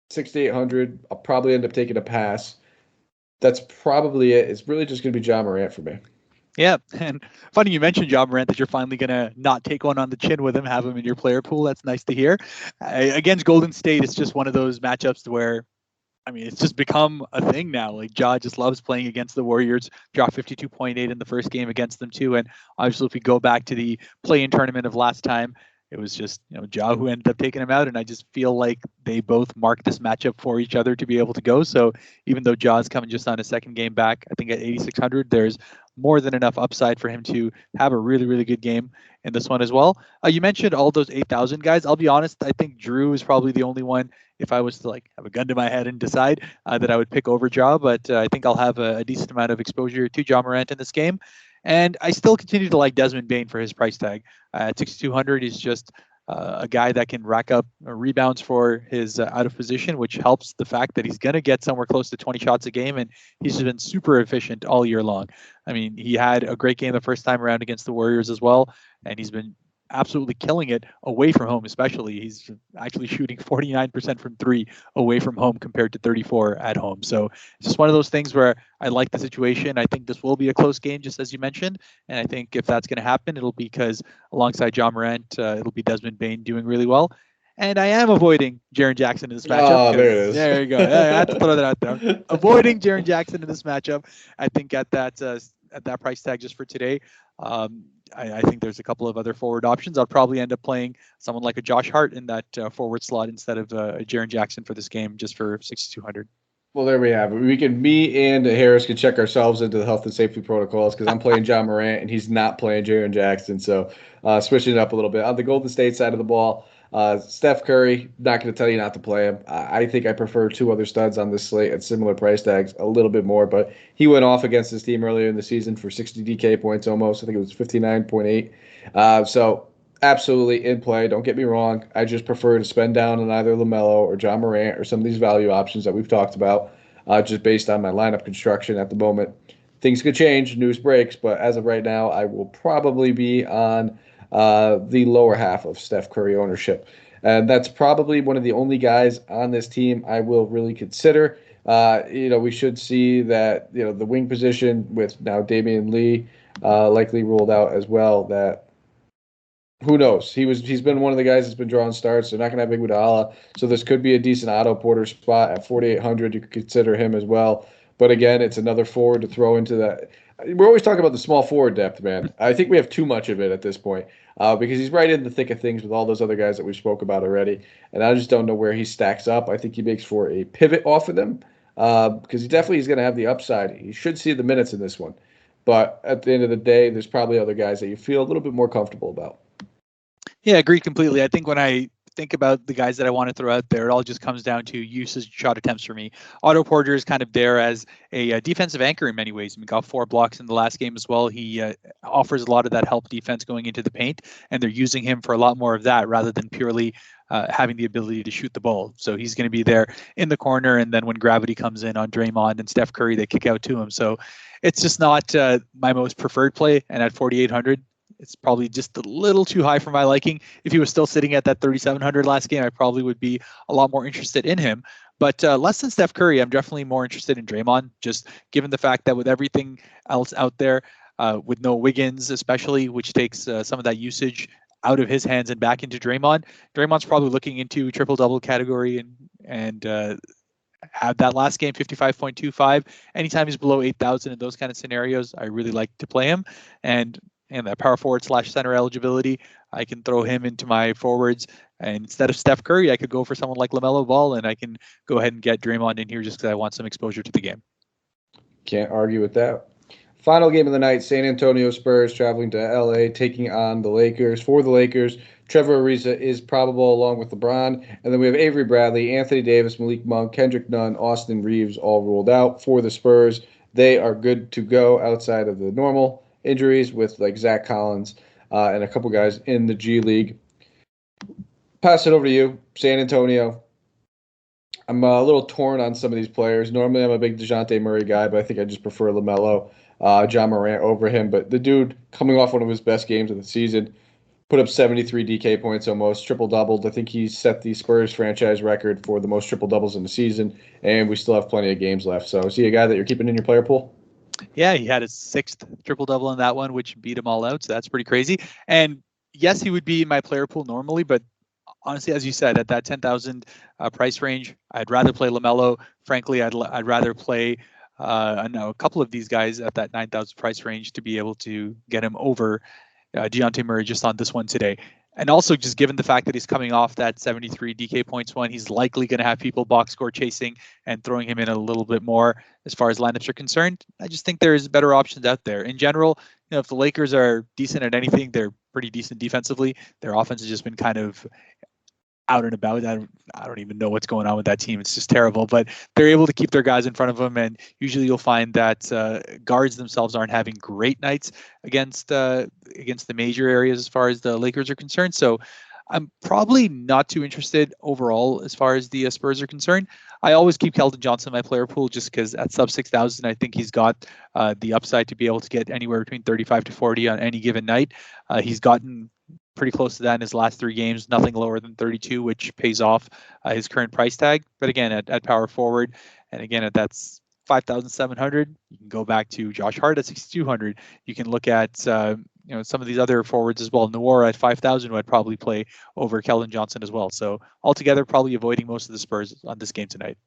6,800. I'll probably end up taking a pass. That's probably it. It's really just going to be Ja Morant for me. Yeah, and funny you mentioned Ja Morant, that you're finally going to not take one on the chin with him, have him in your player pool. That's nice to hear. Against Golden State, it's just one of those matchups where, it's just become a thing now. Like, Ja just loves playing against the Warriors. Dropped 52.8 in the first game against them too. And obviously, if we go back to the play-in tournament of last time, it was just, Ja who ended up taking him out. And I just feel like they both marked this matchup for each other to be able to go. So even though Ja's coming just on his second game back, I think at 8,600, there's more than enough upside for him to have a really, really good game in this one as well. You mentioned all those 8,000 guys. I'll be honest, I think Drew is probably the only one, if I was to have a gun to my head and decide, that I would pick over Ja. But I think I'll have a decent amount of exposure to Ja Morant in this game. And I still continue to like Desmond Bane for his price tag. At 6,200, he's just a guy that can rack up rebounds for his out of position, which helps the fact that he's going to get somewhere close to 20 shots a game, and he's been super efficient all year long. He had a great game the first time around against the Warriors as well, and he's been absolutely killing it away from home, especially. He's actually shooting 49% from three away from home compared to 34 at home. So it's just one of those things where I like the situation. I think this will be a close game, just as you mentioned. And I think if that's going to happen, it'll be because alongside Ja Morant, it'll be Desmond Bane doing really well. And I am avoiding Jaren Jackson in this matchup. Oh, there it is. There you go. I had to throw that out there. Avoiding Jaren Jackson in this matchup. I think at that price tag just for today, I think there's a couple of other forward options. I'll probably end up playing someone like a Josh Hart in that forward slot instead of a Jaren Jackson for this game, just for 6,200. Well, there we have it. Me and Harris can check ourselves into the health and safety protocols because I'm playing John Morant and he's not playing Jaren Jackson. So switching it up a little bit. On the Golden State side of the ball, Steph Curry, not going to tell you not to play him. I think I prefer two other studs on this slate at similar price tags, a little bit more. But he went off against his team earlier in the season for 60 DK points almost. I think it was 59.8. So absolutely in play. Don't get me wrong. I just prefer to spend down on either LaMelo or John Morant or some of these value options that we've talked about, just based on my lineup construction at the moment. Things could change, news breaks, but as of right now, I will probably be on the lower half of Steph Curry ownership. And that's probably one of the only guys on this team I will really consider. We should see that, the wing position with now Damian Lee likely ruled out as well, that who knows? He's been one of the guys that's been drawing starts. They're not going to have Iguodala, so this could be a decent Otto Porter spot at 4,800. You could consider him as well. But again, it's another forward to throw into that. We're always talking about the small forward depth, man. I think we have too much of it at this point because he's right in the thick of things with all those other guys that we spoke about already. And I just don't know where he stacks up. I think he makes for a pivot off of them because he definitely is going to have the upside. He should see the minutes in this one. But at the end of the day, there's probably other guys that you feel a little bit more comfortable about. Yeah, agreed completely. I think when I think about the guys that I want to throw out there, it all just comes down to usage shot attempts for me. Otto Porter is kind of there as a defensive anchor in many ways. He got 4 blocks in the last game as well. He offers a lot of that help defense going into the paint, and they're using him for a lot more of that rather than purely having the ability to shoot the ball. So he's going to be there in the corner, and then when gravity comes in on Draymond and Steph Curry, they kick out to him. So it's just not my most preferred play, and at 4,800, it's probably just a little too high for my liking. If he was still sitting at that 3,700 last game, I probably would be a lot more interested in him. But less than Steph Curry, I'm definitely more interested in Draymond, just given the fact that with everything else out there, with no Wiggins especially, which takes some of that usage out of his hands and back into Draymond. Draymond's probably looking into triple-double category and had that last game, 55.25. Anytime he's below 8,000 in those kind of scenarios, I really like to play him. And that power forward / center eligibility, I can throw him into my forwards. And instead of Steph Curry, I could go for someone like LaMelo Ball, and I can go ahead and get Draymond in here just because I want some exposure to the game. Can't argue with that. Final game of the night, San Antonio Spurs traveling to LA, taking on the Lakers. For the Lakers, Trevor Ariza is probable along with LeBron. And then we have Avery Bradley, Anthony Davis, Malik Monk, Kendrick Nunn, Austin Reeves all ruled out. For the Spurs, they are good to go outside of the normal injuries with like Zach Collins and a couple guys in the G League. Pass it over to you, San Antonio. I'm a little torn on some of these players. Normally I'm a big DeJounte Murray guy, but I think I just prefer LaMelo, John Morant over him. But the dude coming off one of his best games of the season, put up 73 DK points almost, triple-doubled. I think he set the Spurs franchise record for the most triple-doubles in the season, and we still have plenty of games left. So is he a guy that you're keeping in your player pool? Yeah, he had his 6th triple-double in that one, which beat him all out. So that's pretty crazy. And yes, he would be in my player pool normally, but honestly, as you said, at that 10,000 price range, I'd rather play LaMelo. Frankly, I'd rather play a couple of these guys at that 9,000 price range to be able to get him over DeJounte Murray just on this one today. And also, just given the fact that he's coming off that 73 DK points one, he's likely going to have people box score chasing and throwing him in a little bit more as far as lineups are concerned. I just think there's better options out there. In general, if the Lakers are decent at anything, they're pretty decent defensively. Their offense has just been kind of out and about. I don't even know what's going on with that team. It's just terrible. But they're able to keep their guys in front of them, and usually you'll find that guards themselves aren't having great nights against the major areas as far as the Lakers are concerned. So I'm probably not too interested overall as far as the Spurs are concerned. I always keep Kelton Johnson in my player pool just because at sub 6,000, I think he's got the upside to be able to get anywhere between 35 to 40 on any given night. He's gotten pretty close to that in his last 3 games, nothing lower than 32, which pays off his current price tag. But again, at power forward, and again, at that's 5,700, you can go back to Josh Hart at 6,200. You can look at some of these other forwards as well. Noir at 5,000, who I'd probably play over Kelton Johnson as well. So altogether, probably avoiding most of the Spurs on this game tonight.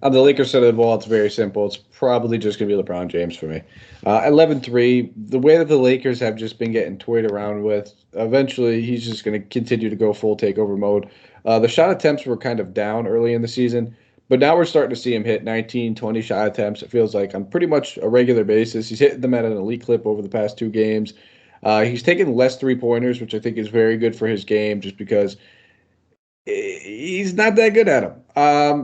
On the Lakers side of the ball, it's very simple. It's probably just going to be LeBron James for me. 11-3, the way that the Lakers have just been getting toyed around with, eventually he's just going to continue to go full takeover mode. The shot attempts were kind of down early in the season, but now we're starting to see him hit 19, 20 shot attempts. It feels like on pretty much a regular basis. He's hitting them at an elite clip over the past 2 games. He's taken less three-pointers, which I think is very good for his game just because he's not that good at them.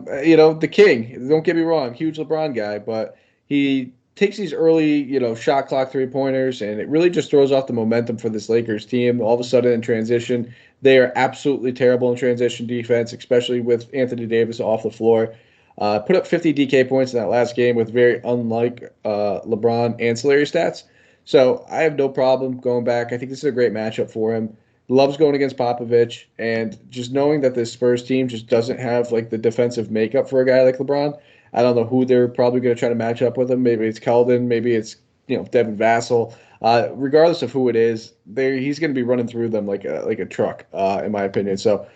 The king, don't get me wrong, huge LeBron guy, but he takes these early, shot clock three-pointers, and it really just throws off the momentum for this Lakers team. All of a sudden in transition, they are absolutely terrible in transition defense, especially with Anthony Davis off the floor. Put up 50 DK points in that last game with very unlike LeBron ancillary stats. So I have no problem going back. I think this is a great matchup for him. Loves going against Popovich, and just knowing that this Spurs team just doesn't have like the defensive makeup for a guy like LeBron. I don't know who they're probably going to try to match up with him. Maybe it's Keldon, maybe it's Devin Vassell. Regardless of who it is, he's going to be running through them like a truck, in my opinion. So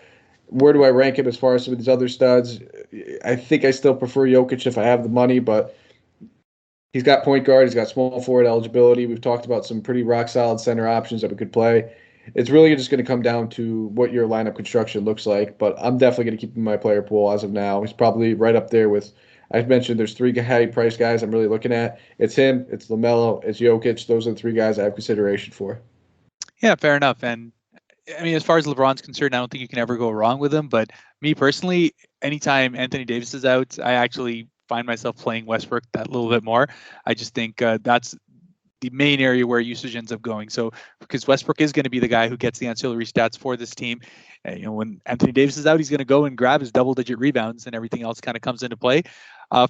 where do I rank him as far as some of these other studs? I think I still prefer Jokic if I have the money, but he's got point guard, he's got small forward eligibility. We've talked about some pretty rock solid center options that we could play. It's really just going to come down to what your lineup construction looks like, but I'm definitely going to keep him in my player pool as of now. He's probably right up there with, I've mentioned there's 3 high-priced guys I'm really looking at. It's him, it's LaMelo, it's Jokic. Those are the 3 guys I have consideration for. Yeah, fair enough. And I mean, as far as LeBron's concerned, I don't think you can ever go wrong with him. But me personally, anytime Anthony Davis is out, I actually find myself playing Westbrook that little bit more. I just think that's the main area where usage ends up going. So because Westbrook is going to be the guy who gets the ancillary stats for this team. When Anthony Davis is out, he's going to go and grab his double-digit rebounds, and everything else kind of comes into play.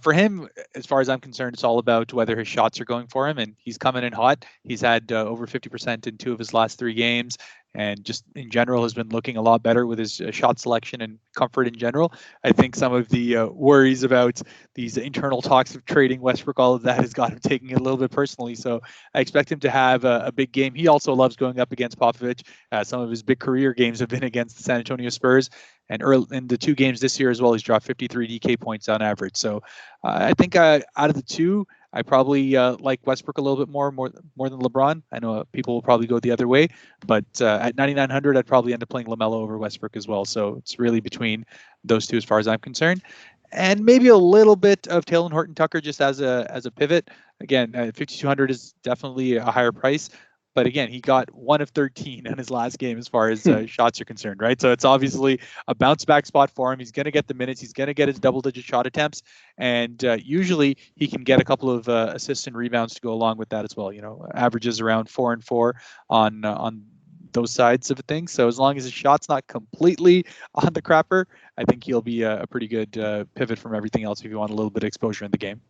For him, as far as I'm concerned, it's all about whether his shots are going for him, and he's coming in hot. He's had over 50% in 2 of his last 3 games, and just in general has been looking a lot better with his shot selection and comfort in general. I think some of the worries about these internal talks of trading Westbrook, all of that has got him taking it a little bit personally. So I expect him to have a big game. He also loves going up against Popovich. Some of his big career games have been against the San Antonio Spurs. And early in the 2 games this year as well, he's dropped 53 DK points on average. So I think out of the 2, I probably like Westbrook a little bit more than LeBron. I know people will probably go the other way, but at 9,900, I'd probably end up playing LaMelo over Westbrook as well. So it's really between those 2 as far as I'm concerned. And maybe a little bit of Taylor Horton-Tucker just as a pivot. Again, 5,200 is definitely a higher price. But again, he got 1 of 13 in his last game as far as shots are concerned, right? So it's obviously a bounce back spot for him. He's going to get the minutes. He's going to get his double-digit shot attempts. And usually he can get a couple of assists and rebounds to go along with that as well. Averages around 4 and 4 on those sides of things. So as long as his shot's not completely on the crapper, I think he'll be a pretty good pivot from everything else if you want a little bit of exposure in the game.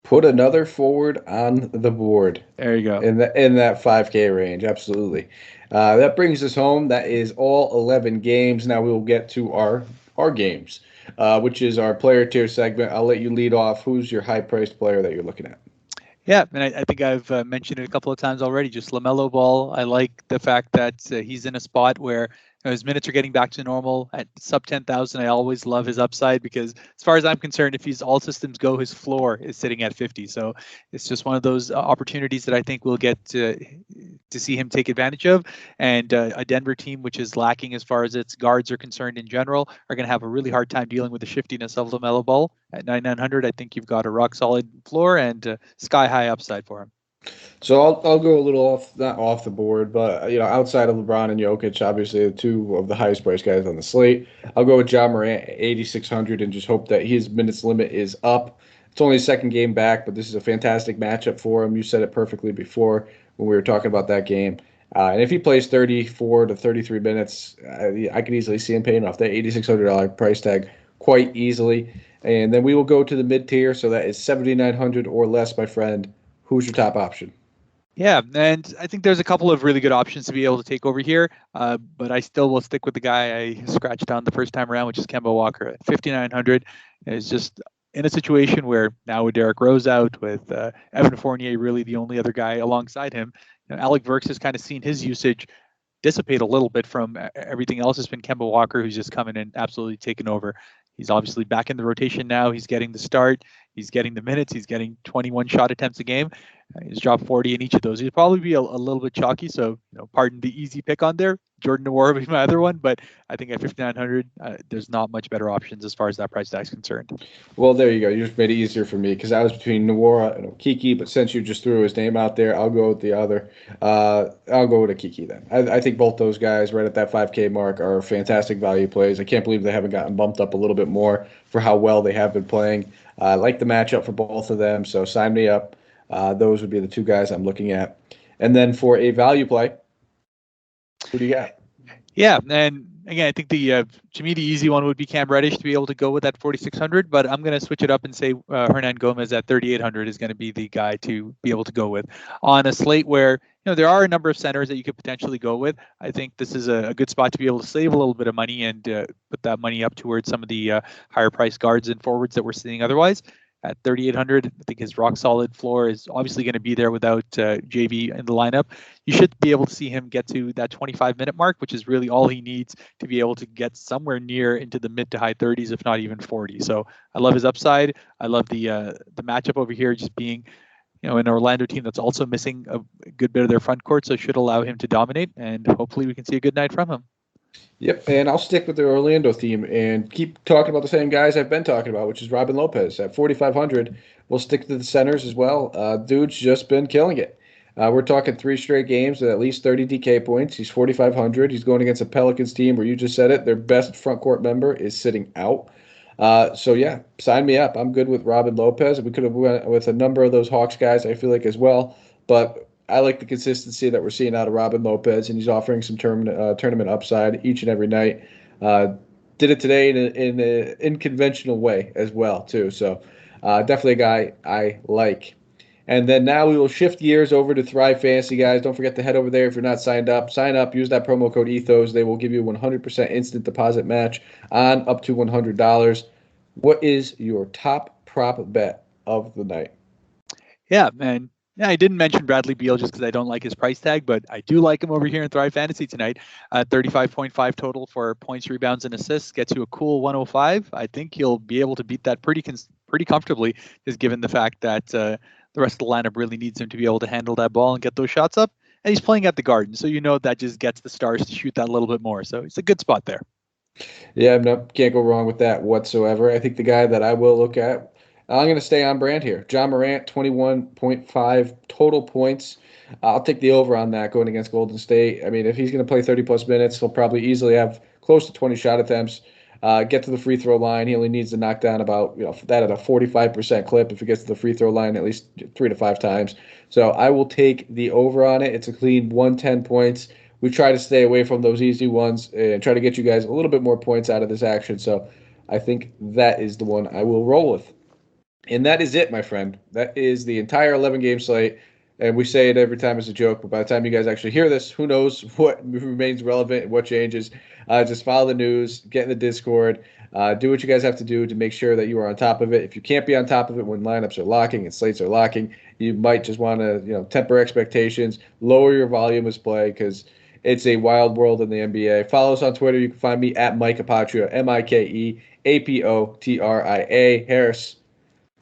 Put another forward on the board. There you go. In that 5K range, absolutely. That brings us home. That is all 11 games. Now we will get to our games, which is our player tier segment. I'll let you lead off. Who's your high-priced player that you're looking at? Yeah, and I think I've mentioned it a couple of times already. Just LaMelo Ball. I like the fact that he's in a spot where his minutes are getting back to normal at sub 10,000. I always love his upside because, as far as I'm concerned, if he's all systems go, his floor is sitting at 50. So it's just one of those opportunities that I think we'll get to see him take advantage of. And a Denver team, which is lacking as far as its guards are concerned in general, are going to have a really hard time dealing with the shiftiness of LaMelo Ball. At 9,900, I think you've got a rock solid floor and sky high upside for him. So I'll go a little not off the board, but outside of LeBron and Jokic, obviously the 2 of the highest priced guys on the slate. I'll go with Morant at 8,600 and just hope that his minutes limit is up. It's only his 2nd game back, but this is a fantastic matchup for him. You said it perfectly before when we were talking about that game. And if he plays 34 to 33 minutes, I could easily see him paying off that $8,600 price tag quite easily. And then we will go to the mid tier, so that is 7,900 or less, my friend. Who's your top option? Yeah, and I think there's a couple of really good options to be able to take over here, but I still will stick with the guy I scratched down the first time around, which is Kemba Walker at 5,900. Is just in a situation where now with Derrick Rose out, with Evan Fournier really the only other guy alongside him, Alec Burks has kind of seen his usage dissipate a little bit from everything else. Has been Kemba Walker, who's just coming in absolutely taken over. He's obviously back in the rotation now. He's getting the start. He's getting the minutes. He's getting 21 shot attempts a game. He's dropped 40 in each of those. He'll probably be a little bit chalky, so pardon the easy pick on there. Jordan Nwora would be my other one, but I think at 5,900, there's not much better options as far as that price tag is concerned. Well, there you go. You just made it easier for me because I was between Nwora and Okiki, but since you just threw his name out there, I'll go with the other. I'll go with Okiki then. I think both those guys right at that 5K mark are fantastic value plays. I can't believe they haven't gotten bumped up a little bit more for how well they have been playing. I like the matchup for both of them, so sign me up. Those would be the two guys I'm looking at. And then for a value play, who do you got? Yeah, and again, I think to me the easy one would be Cam Reddish to be able to go with that 4,600, but I'm going to switch it up and say Hernan Gomez at 3,800 is going to be the guy to be able to go with on a slate where there are a number of centers that you could potentially go with. I think this is a good spot to be able to save a little bit of money and put that money up towards some of the higher price guards and forwards that we're seeing otherwise. At 3,800, I think his rock solid floor is obviously going to be there without JV in the lineup. You should be able to see him get to that 25-minute mark, which is really all he needs to be able to get somewhere near into the mid to high 30s, if not even 40. So I love his upside. I love the matchup over here, just being an Orlando team that's also missing a good bit of their front court, so it should allow him to dominate, and hopefully we can see a good night from him. Yep, and I'll stick with the Orlando theme and keep talking about the same guys I've been talking about, which is Robin Lopez. At 4,500, we'll stick to the centers as well. Dude's just been killing it. We're talking 3 straight games at least 30 DK points. He's 4,500. He's going against a Pelicans team where you just said it, their best front court member is sitting out. So, yeah, sign me up. I'm good with Robin Lopez. We could have went with a number of those Hawks guys, I feel like, as well. But I like the consistency that we're seeing out of Robin Lopez, and he's offering some tournament upside each and every night. Did it today in an unconventional way as well, too. So definitely a guy I like. And then now we will shift gears over to Thrive Fantasy, guys. Don't forget to head over there if you're not signed up. Sign up. Use that promo code ETHOS. They will give you a 100% instant deposit match on up to $100. What is your top prop bet of the night? Yeah, man. Yeah, I didn't mention Bradley Beal just because I don't like his price tag, but I do like him over here in Thrive Fantasy tonight. 35.5 total for points, rebounds, and assists gets you a cool 105. I think he'll be able to beat that pretty comfortably, just given the fact that the rest of the lineup really needs him to be able to handle that ball and get those shots up. And he's playing at the Garden, so that just gets the Stars to shoot that a little bit more. So it's a good spot there. Yeah, no, can't go wrong with that whatsoever. I think the guy that I will look at, I'm going to stay on brand here. John Morant, 21.5 total points. I'll take the over on that going against Golden State. I mean, if he's going to play 30-plus minutes, he'll probably easily have close to 20 shot attempts, get to the free throw line. He only needs to knock down about that at a 45% clip if he gets to the free throw line at least 3 to 5 times. So I will take the over on it. It's a clean 110 points. We try to stay away from those easy ones and try to get you guys a little bit more points out of this action. So I think that is the one I will roll with. And that is it, my friend. That is the entire 11-game slate. And we say it every time as a joke, but by the time you guys actually hear this, who knows what remains relevant and what changes. Just follow the news, get in the Discord, do what you guys have to do to make sure that you are on top of it. If you can't be on top of it when lineups are locking and slates are locking, you might just want to temper expectations, lower your volume of play because it's a wild world in the NBA. Follow us on Twitter. You can find me at Mike Apotria, MikeApotria. Harris,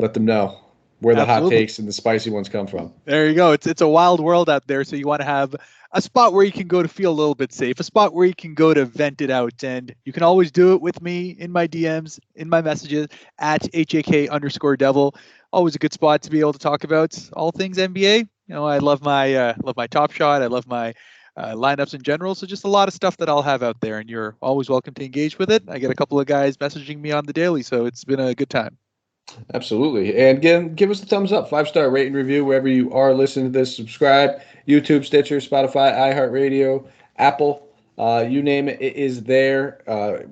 let them know where the hot takes and the spicy ones come from. There you go. It's a wild world out there, so you want to have a spot where you can go to feel a little bit safe, a spot where you can go to vent it out, and you can always do it with me in my DMs, in my messages at HAK_devil. Always a good spot to be able to talk about all things NBA. I love my Top Shot. I love my lineups in general. So just a lot of stuff that I'll have out there, and you're always welcome to engage with it. I get a couple of guys messaging me on the daily, so it's been a good time. Absolutely. And again, give us a thumbs up, 5-star rate and review wherever you are listening to this. Subscribe, YouTube, Stitcher, Spotify, iHeartRadio, Apple, you name it, it is there.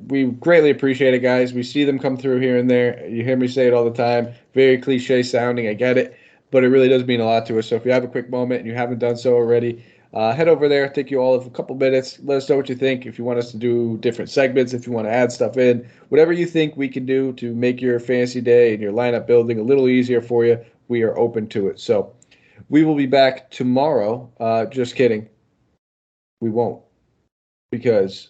We greatly appreciate it, guys. We see them come through here and there. You hear me say it all the time. Very cliche sounding, I get it, but it really does mean a lot to us. So if you have a quick moment and you haven't done so already, head over there, take you all of a couple minutes. Let us know what you think. If you want us to do different segments, if you want to add stuff in, whatever you think we can do to make your fantasy day and your lineup building a little easier for you, we are open to it. So we will be back tomorrow. Just kidding. We won't, because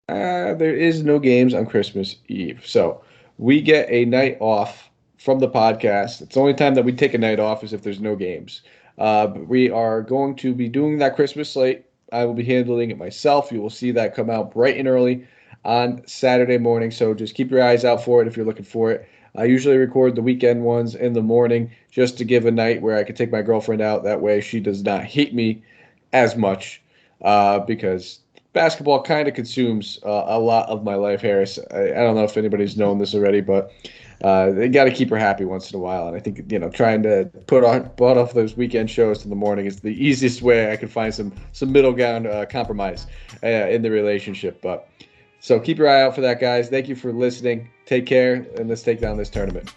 there is no games on Christmas Eve. So we get a night off from the podcast. It's the only time that we take a night off is if there's no games. But we are going to be doing that Christmas slate. I will be handling it myself. You will see that come out bright and early on Saturday morning. So just keep your eyes out for it if you're looking for it. I usually record the weekend ones in the morning just to give a night where I can take my girlfriend out. That way she does not hate me as much because basketball kind of consumes a lot of my life, Harris. I don't know if anybody's known this already, but they got to keep her happy once in a while. And I think, trying to put off those weekend shows to the morning is the easiest way I can find some middle ground compromise in the relationship. But so keep your eye out for that, guys. Thank you for listening. Take care, and let's take down this tournament.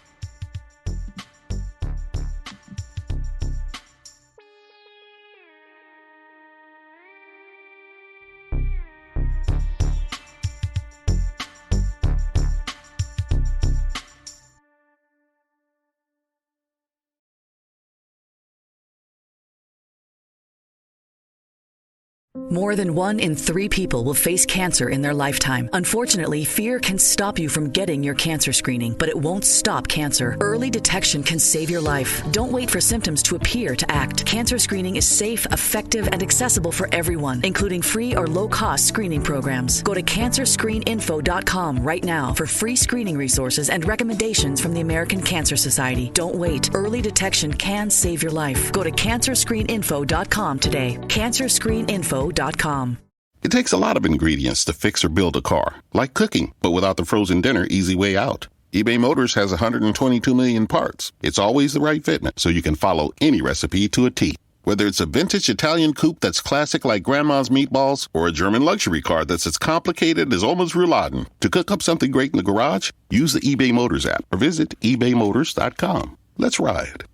More than 1 in 3 people will face cancer in their lifetime. Unfortunately, fear can stop you from getting your cancer screening, but it won't stop cancer. Early detection can save your life. Don't wait for symptoms to appear to act. Cancer screening is safe, effective, and accessible for everyone, including free or low-cost screening programs. Go to cancerscreeninfo.com right now for free screening resources and recommendations from the American Cancer Society. Don't wait. Early detection can save your life. Go to cancerscreeninfo.com today. Cancerscreeninfo.com. It takes a lot of ingredients to fix or build a car, like cooking, but without the frozen dinner easy way out. eBay Motors has 122 million parts. It's always the right fitment, so you can follow any recipe to a T. Whether it's a vintage Italian coupe that's classic like Grandma's meatballs, or a German luxury car that's as complicated as Oma's rouladen, to cook up something great in the garage, use the eBay Motors app or visit ebaymotors.com. Let's ride.